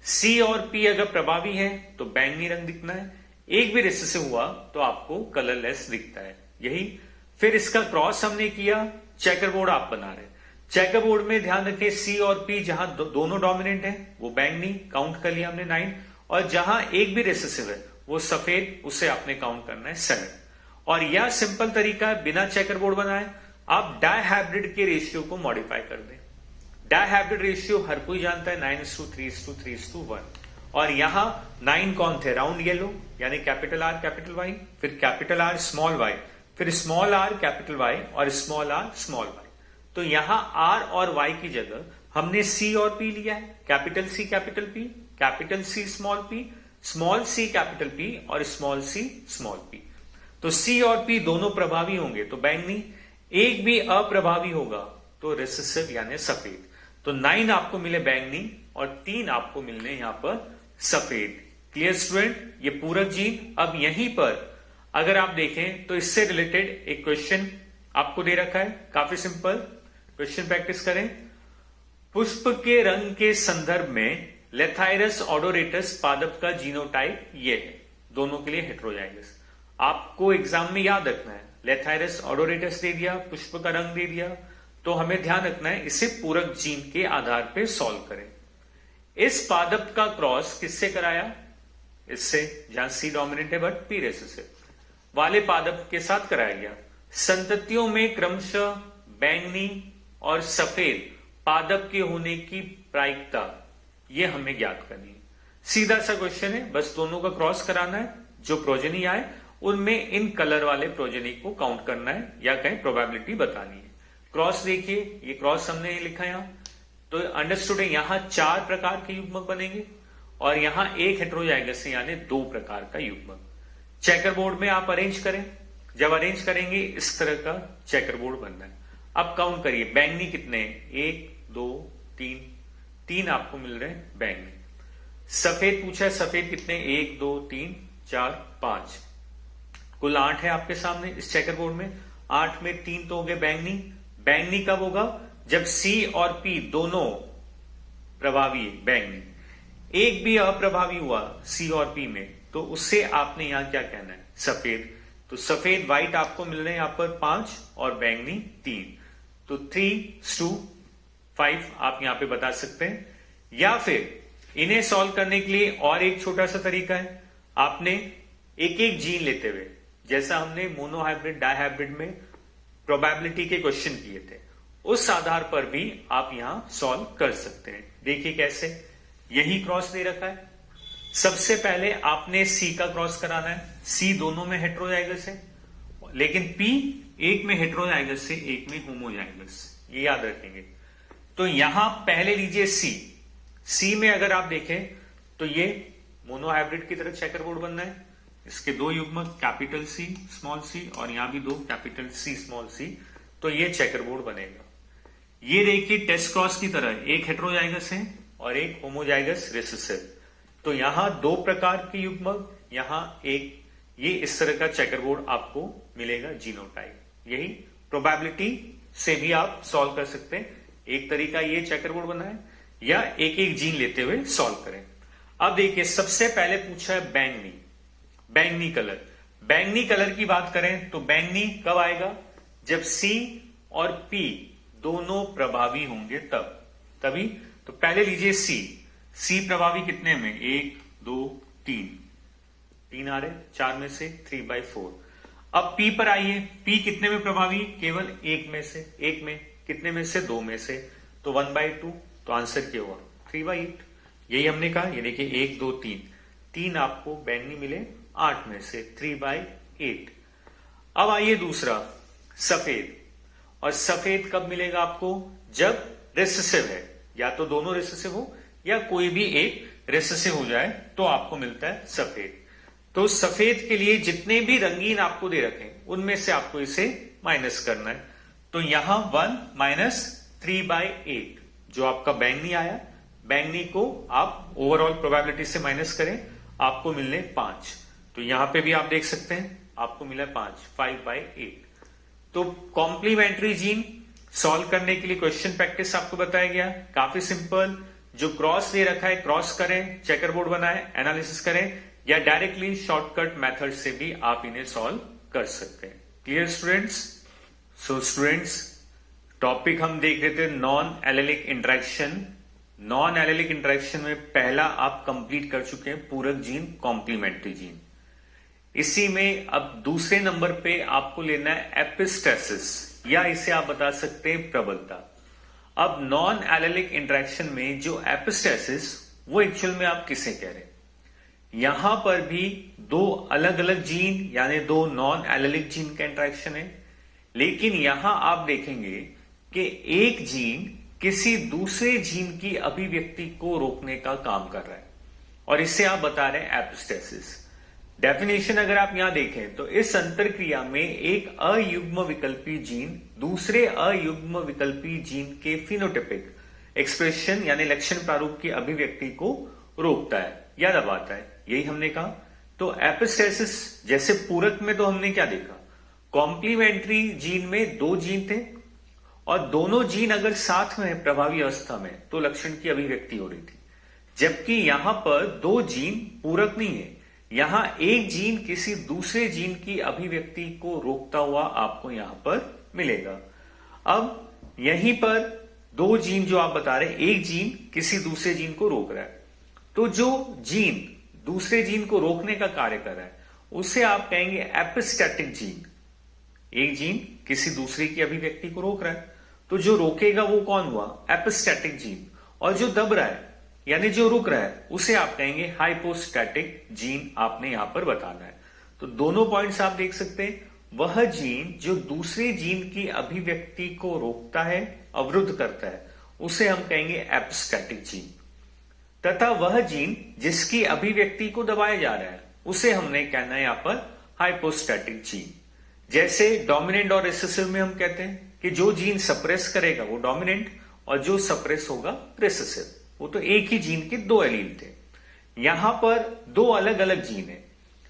सी और पी अगर प्रभावी है तो बैंगनी रंग दिखना है, एक भी रिसेसिव हुआ तो आपको कलरलेस दिखता है, यही। फिर इसका क्रॉस हमने किया, चेकर बोर्ड आप बना रहे, चेकर बोर्ड में ध्यान रखें सी और पी जहां दोनों डोमिनेंट है वो बैंगनी, काउंट कर लिया हमने 9, और जहां एक भी रिसेसिव है वो सफेद, उसे आपने काउंट करना है 7। और यह सिंपल तरीका है, बिना चेकर बोर्ड बनाए आप डायहाइब्रिड के रेशियो को मॉडिफाई कर दें। डायहाइब्रिड रेशियो हर कोई जानता है 9:3:3:1, और यहां 9 कौन थे? राउंड येलो, यानी कैपिटल आर कैपिटल वाई, फिर कैपिटल आर स्मॉल वाई, फिर स्मॉल आर कैपिटल वाई और स्मॉल आर स्मॉल वाई। तो यहां आर और वाई की जगह हमने सी और पी लिया है, capital C capital P, capital C small P, small C capital P और स्मॉल सी स्मॉल पी। तो सी और पी दोनों प्रभावी होंगे तो बैंगनी, एक भी अप्रभावी होगा तो रिसेसिव यानी सफेद। तो 9 आपको मिले बैंगनी और 3 आपको मिलने यहां पर सफेद। Clear student? ये पूरक जीन। अब यहीं पर अगर आप देखें तो इससे रिलेटेड एक क्वेश्चन आपको दे रखा है, काफी सिंपल क्वेश्चन, प्रैक्टिस करें। पुष्प के रंग के संदर्भ में लेथाइरस ऑडोरेटस पादप का जीनोटाइप ये है, दोनों के लिए हेटेरोजाइगस। आपको एग्जाम में याद रखना है, लेथाइरस ऑडोरेटस दे दिया, पुष्प का रंग दे दिया, तो हमें ध्यान रखना है इसे पूरक जीन के आधार पर सॉल्व करें। इस पादप का क्रॉस किससे कराया? इससे, जहां सी डोमिनेंट है बट पी रेसेसिव वाले पादप के साथ कराया गया। संततियों में क्रमशः बैंगनी और सफेद पादप के होने की प्रायिकता ये हमें ज्ञात करनी है। सीधा सा क्वेश्चन है, बस दोनों का क्रॉस कराना है, जो प्रोजेनी आए उनमें इन कलर वाले प्रोजेनी को काउंट करना है या कहीं प्रोबेबिलिटी बतानी है। क्रॉस देखिए, ये क्रॉस हमने लिखा यहां, तो अंडरस्टूड है यहां 4 प्रकार के युग्मक बनेंगे और यहां एक हेटेरोजाइगस है यानी 2 प्रकार का युग्मक। चेकर बोर्ड में आप अरेंज करें, जब अरेंज करेंगे इस तरह का चेकर बोर्ड बनना है। अब काउंट करिए, बैंगनी कितने हैं? 1 2 3 आपको मिल रहे हैं बैंगनी। सफेद पूछा है, सफेद कितने? 1 2 3 4, 5, कुल 8 है आपके सामने इस चेकर बोर्ड में। 8 में 3 तो हो गए बैंगनी। बैंगनी कब होगा? जब सी और पी दोनों प्रभावी है, बैंगनी। एक भी अप्रभावी हुआ सी और पी में, तो उससे आपने यहां क्या कहना है? सफेद। तो सफेद व्हाइट आपको मिल रहे हैं यहां पर 5 और बैंगनी 3, तो 3:5 आप यहां पे बता सकते हैं। या फिर इन्हें सॉल्व करने के लिए और एक छोटा सा तरीका है, आपने एक एक जीन लेते हुए, जैसा हमने मोनोहाइब्रिड डायहाइब्रिड में प्रोबेबिलिटी के क्वेश्चन किए थे, उस आधार पर भी आप यहां सॉल्व कर सकते हैं। देखिए कैसे, यही क्रॉस दे रखा है। सबसे पहले आपने सी का क्रॉस कराना है। सी दोनों में हेटेरोजाइगस है, लेकिन पी एक में हेटेरोजाइगस से एक में होमोजाइगस, ये याद रखेंगे। तो यहां पहले लीजिए सी। सी में अगर आप देखें तो ये मोनोहाइब्रिड की तरह चेकर बोर्ड बनना है। इसके दो युग्मक कैपिटल सी स्मॉल सी और यहां भी 2 कैपिटल सी स्मॉल सी, तो ये चेकर बोर्ड बनेगा। ये देखिए टेस्ट क्रॉस की तरह एक हेटेरोजाइगस है और एक होमोजाइगस रिसेसिव, तो यहां 2 प्रकार के युग्मक, यहां एक, ये इस तरह का चेकर बोर्ड आपको मिलेगा जीनोटाइप। यही प्रोबेबिलिटी से भी आप सॉल्व कर सकते हैं। एक तरीका ये चेकर बोर्ड बना है, या एक एक जीन लेते हुए सॉल्व करें। अब देखिए सबसे पहले पूछा है बैंगनी, बैंगनी कलर। बैंगनी कलर की बात करें तो बैंगनी कब आएगा? जब सी और पी दोनों प्रभावी होंगे तभी। तो पहले लीजिए सी। सी प्रभावी कितने में? 1, 2, 3 आ रहे, 4 में से 3/4। अब पी पर आइए। पी कितने में प्रभावी? केवल एक में से। एक में कितने में से? 2 में से, तो 1/2। तो आंसर क्या हुआ? 3/8। यही हमने कहा। ये देखिए 1, 2, 3 आपको बैंगनी मिले 8 में से, 3/8। अब आइए दूसरा, सफेद। और सफेद कब मिलेगा आपको? जब रिसेसिव है, या तो दोनों रिसेसिव हो या कोई भी एक रिसेसिव हो जाए तो आपको मिलता है सफेद। तो सफेद के लिए जितने भी रंगीन आपको दे रखे उनमें से आपको इसे माइनस करना है। तो यहां 1 - 3/8 जो आपका बैंगनी आया, बैंगनी को आप ओवरऑल प्रोबेबिलिटी से माइनस करें, आपको मिलने 5। तो यहां पे भी आप देख सकते हैं आपको मिला 5/8। तो कॉम्प्लीमेंट्री जीन सॉल्व करने के लिए क्वेश्चन प्रैक्टिस आपको बताया गया, काफी सिंपल। जो क्रॉस दे रखा है क्रॉस करें, चेकर बोर्ड बनाए, एनालिसिस करें, या डायरेक्टली शॉर्टकट मेथड से भी आप इन्हें सॉल्व कर सकते हैं। Clear students? So students, topic हम देख रहे थे non allylic interaction. Non allylic interaction में पहला आप कंप्लीट कर चुके हैं, पूरक जीन, कॉम्प्लीमेंट्री जीन। इसी में अब दूसरे नंबर पे आपको लेना है एपिस्टेसिस, या इसे आप बता सकते हैं प्रबलता। अब नॉन एलेलिक इंटरेक्शन में जो एपिस्टेसिस, वो एक्चुअल में आप किसे कह रहे हैं? यहां पर भी 2 अलग अलग जीन, यानी 2 नॉन एलेलिक जीन का इंटरेक्शन है। लेकिन यहां आप देखेंगे कि एक जीन किसी दूसरे जीन की अभिव्यक्ति को रोकने का काम कर रहा है, और इसे आप बता रहे हैं एपिस्टेसिस। डेफिनेशन अगर आप यहां देखें तो इस अंतरक्रिया में एक अयुग्म विकल्पी जीन दूसरे अयुग्म विकल्पी जीन के फिनोटाइपिक एक्सप्रेशन यानी लक्षण प्रारूप की अभिव्यक्ति को रोकता है या दबाता है, यही हमने कहा। तो एपिस्टेसिस, जैसे पूरक में तो हमने क्या देखा, कॉम्प्लीमेंट्री जीन में 2 जीन थे और दोनों जीन अगर साथ में है प्रभावी अवस्था में तो लक्षण की अभिव्यक्ति हो रही थी। जबकि यहां पर 2 जीन पूरक नहीं है, यहां एक जीन किसी दूसरे जीन की अभिव्यक्ति को रोकता हुआ आपको यहां पर मिलेगा। अब यहीं पर 2 जीन जो आप बता रहे हैं, एक जीन किसी दूसरे जीन को रोक रहा है, तो जो जीन दूसरे जीन को रोकने का कार्य कर रहा है उसे आप कहेंगे एपिस्टैटिक जीन। एक जीन किसी दूसरे की अभिव्यक्ति को रोक रहा है, तो जो रोकेगा वो कौन हुआ? Epistatic gene. और जो दब रहा है यानी जो रुक रहा है उसे आप कहेंगे हाइपोस्टैटिक जीन, आपने यहां पर बताना है। तो दोनों पॉइंट्स आप देख सकते हैं, वह जीन जो दूसरे जीन की अभिव्यक्ति को रोकता है, अवरुद्ध करता है, उसे हम कहेंगे एपिस्टैटिक जीन, तथा वह जीन जिसकी अभिव्यक्ति को दबाया जा रहा है उसे हमने कहना है यहां पर हाइपोस्टैटिक जीन। जैसे डोमिनेंट और रिसेसिव में हम कहते हैं कि जो जीन सप्रेस करेगा वो डोमिनेंट और जो सप्रेस होगा रिसेसिव। वो तो एक ही जीन के 2 एलील थे, यहां पर 2 अलग अलग जीन है।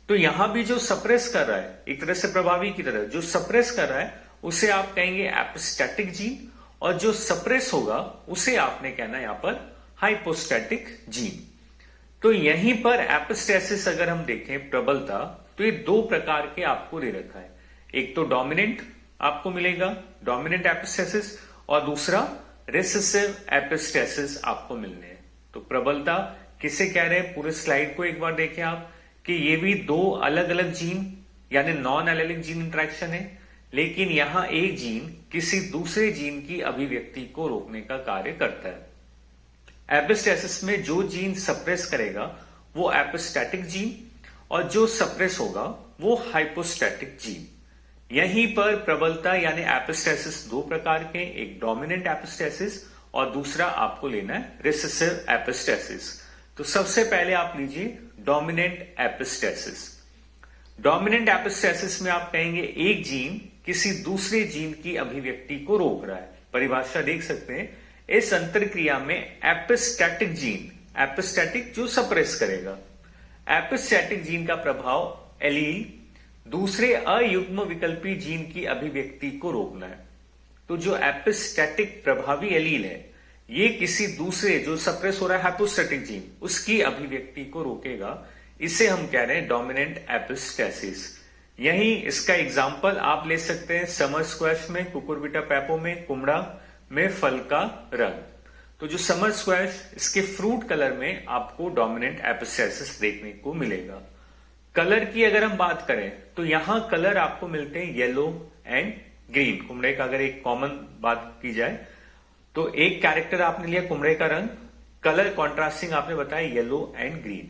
तो यहां भी जो सप्रेस कर रहा है, एक तरह से प्रभावी की तरह जो सप्रेस कर रहा है उसे आप कहेंगे एपिस्टैटिक जीन, और जो सप्रेस होगा उसे आपने कहना है यहां पर हाइपोस्टैटिक जीन। तो यहीं पर एपिस्टेसिस अगर हम देखें प्रबलता, तो ये दो प्रकार के आपको दे रखा है। एक तो डोमिनेंट आपको मिलेगा, डोमिनेंट एपिस्टेसिस, और दूसरा रिसेसिव एपिस्टेसिस आपको मिलने हैं। तो प्रबलता किसे कह रहे हैं, पूरे स्लाइड को एक बार देखें आप, कि ये भी दो अलग अलग जीन यानी नॉन एलेलिक जीन इंटरेक्शन है, लेकिन यहां एक जीन किसी दूसरे जीन की अभिव्यक्ति को रोकने का कार्य करता है। एपिस्टेसिस में जो जीन सप्रेस करेगा वो एपिस्टैटिक जीन, और जो सप्रेस होगा वो हाइपोस्टैटिक जीन। यहीं पर प्रबलता यानी एपिस्टेसिस दो प्रकार के, एक डोमिनेंट एपिस्टेसिस और दूसरा आपको लेना है रिसेसिव एपिस्टेसिस। तो सबसे पहले आप लीजिए डोमिनेंट एपिस्टेसिस। डोमिनेंट एपिस्टेसिस में आप कहेंगे एक जीन किसी दूसरे जीन की अभिव्यक्ति को रोक रहा है। परिभाषा देख सकते हैं, इस अंतरक्रिया में एपिस्टैटिक जीन, एपिस्टैटिक जो सप्रेस करेगा, एपिस्टैटिक जीन का प्रभाव एलील दूसरे अयुग्म विकल्पी जीन की अभिव्यक्ति को रोकना है। तो जो एपिस्टैटिक प्रभावी एलील है ये किसी दूसरे जो सप्रेस हो रहा है हाइपोस्टैटिक जीन उसकी अभिव्यक्ति को रोकेगा, इसे हम कह रहे हैं डोमिनेंट एपिस्टेसिस। यही इसका एग्जाम्पल आप ले सकते हैं समर स्क्वैश में, कुकुरबिटा पैपो में, कुमड़ा में फल का रंग। तो जो समर स्क्वैश, इसके फ्रूट कलर में आपको डोमिनेंट एपिस्टेसिस देखने को मिलेगा। कलर की अगर हम बात करें तो यहां कलर आपको मिलते हैं येलो एंड ग्रीन। कुमड़े का अगर एक कॉमन बात की जाए तो एक कैरेक्टर आपने लिया कुमड़े का रंग, कलर कॉन्ट्रास्टिंग आपने बताया येलो एंड ग्रीन।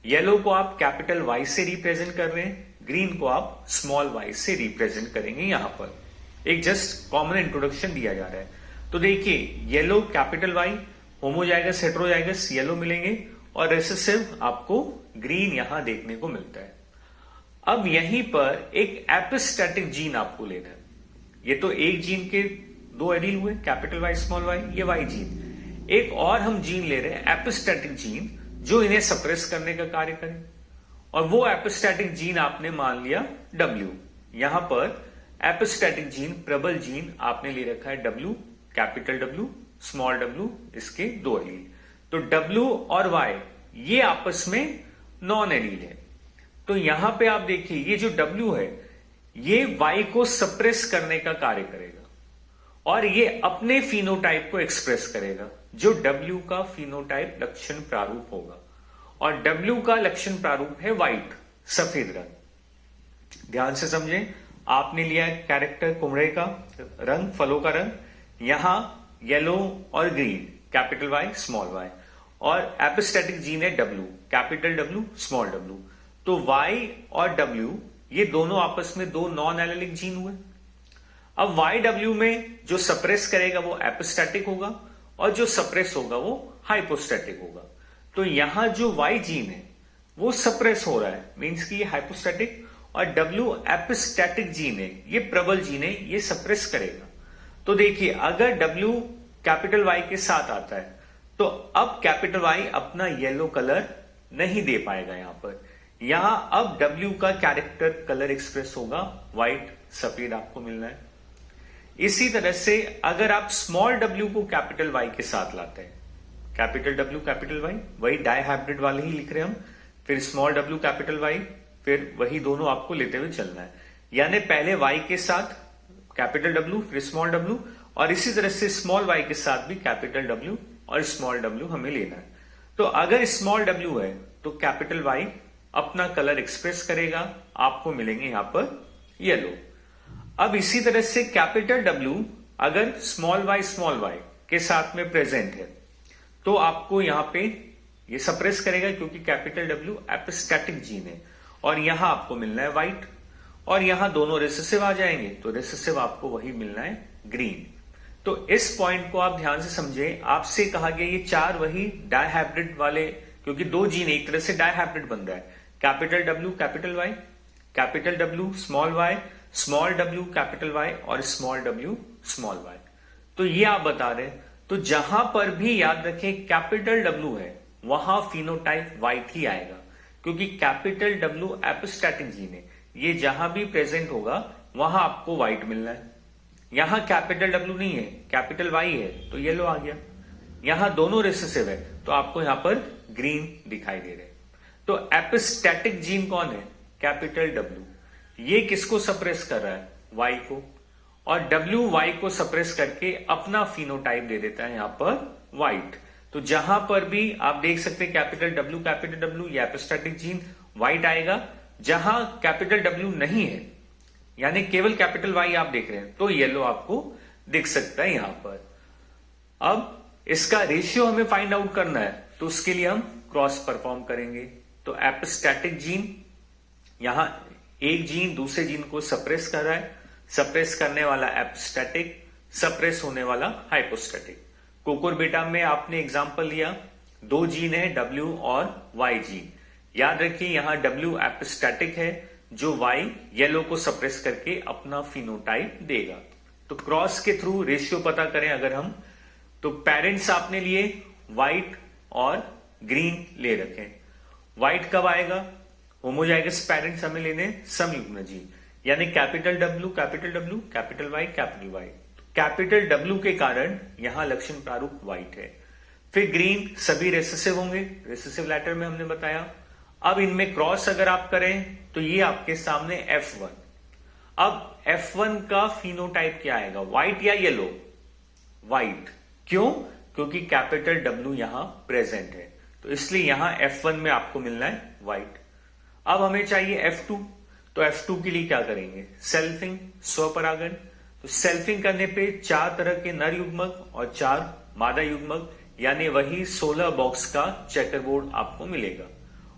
येलो को आप कैपिटल वाई से रिप्रेजेंट कर रहे हैं, ग्रीन को आप स्मॉल वाई से रिप्रेजेंट करेंगे। यहां पर एक जस्ट कॉमन इंट्रोडक्शन दिया जा रहा है। तो देखिए yellow capital Y, homozygous heterozygous yellow मिलेंगे, और रिसेसिव आपको ग्रीन यहां देखने को मिलता है। अब यहीं पर एक एपिस्टैटिक जीन आपको लेना है। ये तो एक जीन के दो एलील हुए, कैपिटल वाई स्मॉल वाई, ये वाई जीन। एक और हम जीन ले रहे हैं एपिस्टैटिक जीन जो इन्हें सप्रेस करने का कार्य करे, और वो एपिस्टैटिक जीन आपने मान लिया W। यहां पर एपिस्टैटिक जीन, प्रबल जीन आपने ले रखा है W, capital W small w, इसके दो एलील। तो W और Y ये आपस में नॉन एलील है। तो यहां पे आप देखिए ये जो W है ये Y को सप्रेस करने का कार्य करेगा, और ये अपने फिनोटाइप को एक्सप्रेस करेगा, जो W का फिनोटाइप लक्षण प्रारूप होगा। और W का लक्षण प्रारूप है व्हाइट, सफेद रंग। ध्यान से समझें, आपने लिया कैरेक्टर कुमड़े का रंग, फलों का रंग, यहां येलो और green, capital Y small Y, और एपिस्टैटिक जीन है W, capital W small w। तो Y और W ये दोनों आपस में दो नॉन एलेलिक जीन हुए। अब YW में जो सप्रेस करेगा वो एपिस्टैटिक होगा, और जो सप्रेस होगा वो हाइपोस्टैटिक होगा। तो यहां जो Y जीन है वो सप्रेस हो रहा है, मींस कि ये हाइपोस्टैटिक, और W एपिस्टैटिक जीन है, ये प्रबल जीन है, ये सप्रेस करेगा। तो देखिए अगर W कैपिटल Y के साथ आता है तो अब कैपिटल Y अपना येलो कलर नहीं दे पाएगा। यहां अब W का कैरेक्टर कलर एक्सप्रेस होगा, व्हाइट सफेद आपको मिलना है। इसी तरह से अगर आप स्मॉल w को कैपिटल Y के साथ लाते हैं, कैपिटल W कैपिटल Y, वही डाइहाइब्रिड वाले ही लिख रहे हैं हम, फिर स्मॉल w कैपिटल Y, फिर वही दोनों आपको लेते हुए चलना है। यानी पहले Y के साथ कैपिटल W फिर स्मॉल w, और इसी तरह से स्मॉल y के साथ भी कैपिटल W और स्मॉल w हमें लेना है। तो अगर स्मॉल w है तो कैपिटल Y अपना कलर एक्सप्रेस करेगा, आपको मिलेंगे यहां पर येलो। अब इसी तरह से कैपिटल W अगर स्मॉल y के साथ में प्रेजेंट है तो आपको यहां पे ये सप्रेस करेगा, क्योंकि कैपिटल W एपिस्टैटिक जीन है, और यहां आपको मिलना है व्हाइट, और यहां दोनों रिसेसिव आ जाएंगे, तो रिसेसिव आपको वही मिलना है ग्रीन। तो इस पॉइंट को आप ध्यान से समझें, आपसे कहा गया ये चार वही डाइहाइब्रिड वाले, क्योंकि दो जीन एक तरह से डाइहाइब्रिड बन रहा है, capital W capital Y, capital W small y, small w capital Y और स्मॉल w स्मॉल y। तो ये आप बता रहे हैं। तो जहां पर भी याद रखें कैपिटल W है वहां फिनोटाइप व्हाइट ही आएगा, क्योंकि कैपिटल डब्ल्यू एपिस्टैटिक जीन है, ये जहां भी प्रेजेंट होगा वहां आपको व्हाइट मिलना है। यहां कैपिटल डब्ल्यू नहीं है, कैपिटल वाई है, तो येलो आ गया। यहां दोनों रिसेसिव है, तो आपको यहां पर ग्रीन दिखाई दे रहे हैं। तो एपिस्टैटिक जीन कौन है? Capital W. ये किसको सप्रेस कर रहा है? वाई को। और डब्ल्यू वाई को सप्रेस करके अपना फिनोटाइप दे देता है यहां पर व्हाइट। तो जहां पर भी आप देख सकते हैं कैपिटल डब्ल्यू या एपिस्टैटिक जीन व्हाइट आएगा। जहां कैपिटल डब्ल्यू नहीं है, यानी केवल कैपिटल वाई आप देख रहे हैं, तो येलो आपको दिख सकता है यहां पर। अब इसका रेशियो हमें फाइंड आउट करना है, तो उसके लिए हम क्रॉस परफॉर्म करेंगे। तो एपिस्टैटिक जीन, यहां एक जीन दूसरे जीन को सप्रेस कर रहा है, सप्रेस करने वाला एपिस्टैटिक, सप्रेस होने वाला हाइपोस्टैटिक। कुकुरबिटा में आपने एग्जांपल लिया, दो जीन है डब्ल्यू और वाई जीन। याद रखिए यहां डब्ल्यू एपिस्टैटिक है, जो वाई येलो को सप्रेस करके अपना फिनोटाइप देगा। तो क्रॉस के थ्रू रेशियो पता करें अगर हम, तो पेरेंट्स आपने लिए व्हाइट और ग्रीन ले रखे। व्हाइट कब आएगा? होमोजाइगस पेरेंट्स हमें लेने समयुग्म जीन, यानी capital W capital Y. Capital W के कारण यहां लक्षण प्रारूप व्हाइट है। फिर ग्रीन, सभी रेसेसिव होंगे, रेसेसिव लेटर में हमने बताया। अब इनमें क्रॉस अगर आप करें तो ये आपके सामने F1। अब F1 का फिनोटाइप क्या आएगा? व्हाइट या येलो? व्हाइट। क्यों? क्योंकि कैपिटल डब्ल्यू यहां प्रेजेंट है, तो इसलिए यहां F1 में आपको मिलना है व्हाइट। अब हमें चाहिए F2, तो F2 के लिए क्या करेंगे? सेल्फिंग, स्वपरागण। तो सेल्फिंग करने पे 4 तरह के नर युग्मक और 4 मादा युग्मक, यानी वही 16 बॉक्स का चेकरबोर्ड आपको मिलेगा।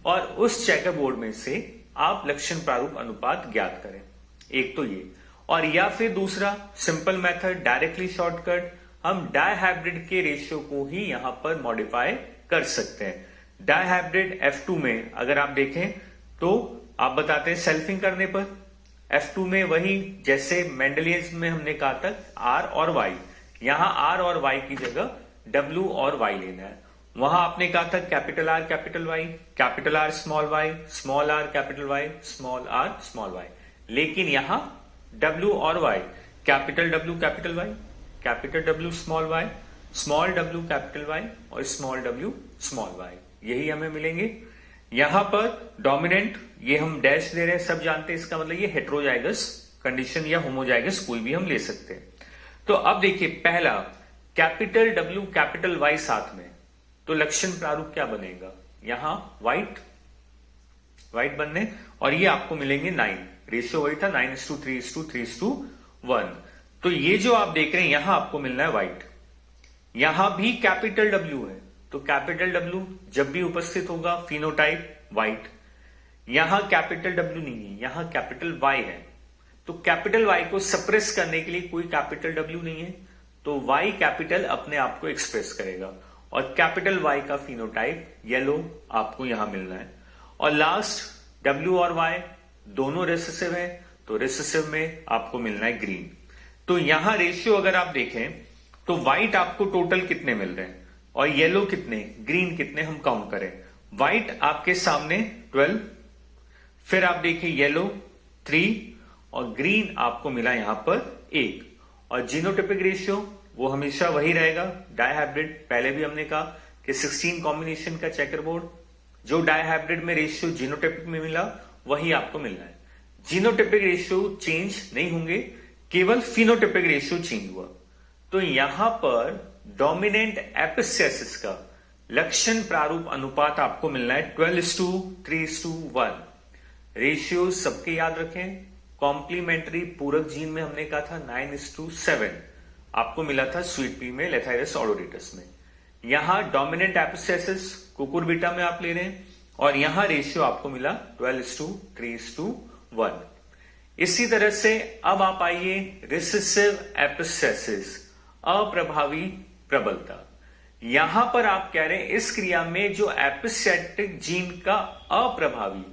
और उस चेकरबोर्ड में से आप लक्षण प्रारूप अनुपात ज्ञात करें। एक तो ये, और या फिर दूसरा सिंपल मेथड डायरेक्टली शॉर्टकट, हम डायहाइब्रिड के रेशियो को ही यहां पर मॉडिफाई कर सकते हैं। डायहाइब्रिड F2 में अगर आप देखें तो आप बताते हैं सेल्फिंग करने पर F2 में वही जैसे मेंडलियन में हमने कहा था R और Y, यहां R और Y की जगह W और Y लेना है। वहां आपने कहा था capital R capital Y, capital R small y, small r capital Y, small r small y। लेकिन यहां W और Y, capital W capital Y, capital W small y, small w capital Y और स्मॉल w स्मॉल y, यही हमें मिलेंगे। यहां पर dominant, ये हम डैश दे रहे हैं, सब जानते हैं इसका मतलब ये हेट्रोजाइगस कंडीशन या होमोजाइगस कोई भी हम ले सकते हैं। तो अब देखिए पहला कैपिटल W कैपिटल Y साथ में, तो लक्षण प्रारूप क्या बनेगा? यहां व्हाइट बनने, और ये आपको मिलेंगे 9, रेशियो वही था 9:3:3:1। तो ये जो आप देख रहे हैं यहां आपको मिलना है व्हाइट। यहां भी कैपिटल डब्ल्यू है, तो कैपिटल डब्ल्यू जब भी उपस्थित होगा फिनोटाइप व्हाइट। यहां कैपिटल डब्ल्यू नहीं है, यहां कैपिटल वाई है, तो कैपिटल वाई को सप्रेस करने के लिए कोई कैपिटल डब्ल्यू नहीं है, तो वाई कैपिटल अपने आप को एक्सप्रेस करेगा और कैपिटल वाई का फिनोटाइप येलो आपको यहां मिलना है। और लास्ट डब्ल्यू और वाई दोनों रेसेसिव हैं, तो रेसेसिव में आपको मिलना है ग्रीन। तो यहां रेशियो अगर आप देखें तो व्हाइट आपको टोटल कितने मिल रहे हैं और येलो कितने, ग्रीन कितने, हम काउंट करें। व्हाइट आपके सामने 12, फिर आप देखिए येलो 3 और ग्रीन आपको मिला यहां पर 1। और जीनोटाइपिक रेशियो वो हमेशा वही रहेगा डायहाइब्रिड। पहले भी हमने कहा कि 16 कॉम्बिनेशन का चेकरबोर्ड, जो डायहाइब्रिड में रेशियो जीनोटाइपिक में मिला वही आपको मिलना है। जीनोटाइपिक रेशियो चेंज नहीं होंगे, केवल फिनोटाइपिक रेशियो चेंज हुआ। तो यहां पर डोमिनेंट एपिस्टेसिस का लक्षण प्रारूप अनुपात आपको मिलना है 12:3:1। रेशियो सबके याद रखें। कॉम्प्लीमेंट्री पूरक जीन में हमने कहा था 9:7 आपको मिला था स्वीट पी में, लेथाइरस ऑडोरेटस में। यहां डोमिनेंट एपिस्टेसिस कुकुरबिटा में आप ले रहे हैं और यहां रेशियो आपको मिला 12:3:1। इसी तरह से अब आप आइए रिसेसिव एपिस्टेसिस, अप्रभावी प्रबलता। यहां पर आप कह रहे हैं इस क्रिया में जो एपिस्टेटिक जीन का अप्रभावी,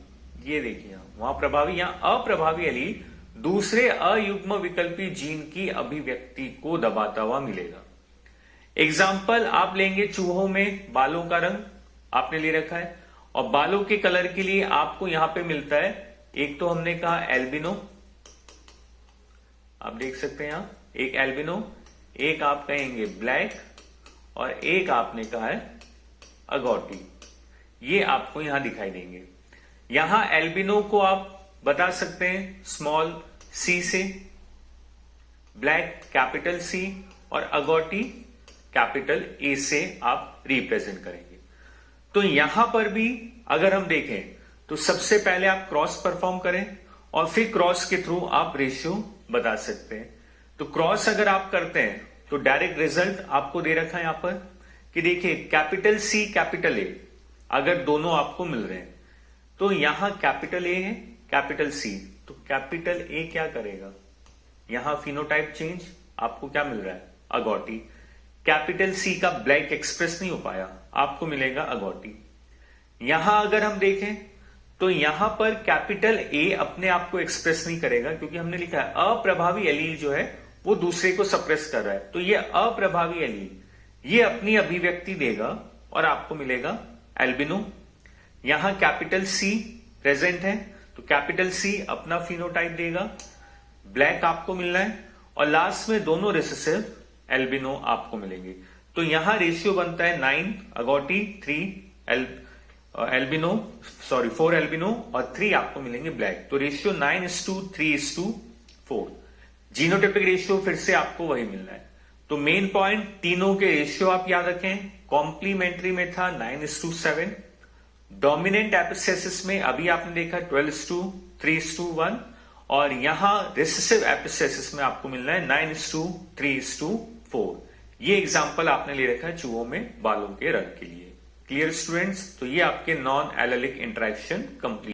ये देखिए वहां प्रभावी, यहां अप्रभावी एलील दूसरे अयुग्म विकल्पी जीन की अभिव्यक्ति को दबाता हुआ मिलेगा। एग्जाम्पल आप लेंगे चूहों में बालों का रंग आपने ले रखा है और बालों के कलर के लिए आपको यहां पे मिलता है, एक तो हमने कहा एल्बिनो, आप देख सकते हैं यहां एक एल्बिनो, एक आप कहेंगे ब्लैक और एक आपने कहा है अगॉटी। ये आपको यहां दिखाई देंगे। यहां एल्बिनो को आप बता सकते हैं स्मॉल सी से, ब्लैक कैपिटल सी और अगॉटी कैपिटल ए से आप रिप्रेजेंट करेंगे। तो यहां पर भी अगर हम देखें तो सबसे पहले आप क्रॉस परफॉर्म करें और फिर क्रॉस के थ्रू आप रेशियो बता सकते हैं। तो क्रॉस अगर आप करते हैं तो डायरेक्ट रिजल्ट आपको दे रखा है यहां पर कि देखिए कैपिटल सी कैपिटल ए अगर दोनों आपको मिल रहे हैं तो यहां कैपिटल ए है कैपिटल सी, तो कैपिटल ए क्या करेगा, यहां फिनोटाइप चेंज, आपको क्या मिल रहा है अगॉटी। कैपिटल सी का ब्लैक एक्सप्रेस नहीं हो पाया, आपको मिलेगा अगॉटी। यहां अगर हम देखें तो यहां पर कैपिटल ए अपने आप को एक्सप्रेस नहीं करेगा क्योंकि हमने लिखा है अप्रभावी एलील जो है वो दूसरे को सप्रेस कर रहा है, तो ये अप्रभावी एलील ये अपनी अभिव्यक्ति देगा और आपको मिलेगा एल्बिनो। यहां कैपिटल सी प्रेजेंट है तो कैपिटल सी अपना फिनोटाइप देगा, ब्लैक आपको मिलना है और लास्ट में दोनों रिसेसिव एल्बिनो आपको मिलेंगे। तो यहां रेशियो बनता है 9 अगॉटी 3 एल्बिनो, सॉरी 4 एल्बिनो और 3 आपको मिलेंगे ब्लैक। तो रेशियो 9:3:4। जीनोटाइपिक रेशियो फिर से आपको वही मिलना है। तो मेन पॉइंट तीनों के रेशियो आप याद रखें, कॉम्प्लीमेंट्री में था 9:7, डोमिनेंट एपिस्थेसिस में अभी आपने देखा 12:3:1 और यहां रिसेसिव एपिस्थेसिस में आपको मिलना है 9:3:4। ये एग्जांपल आपने ले रखा है चूहों में बालों के रंग के लिए। क्लियर स्टूडेंट्स, तो ये आपके नॉन एलेलिक इंटरेक्शन कंप्लीट।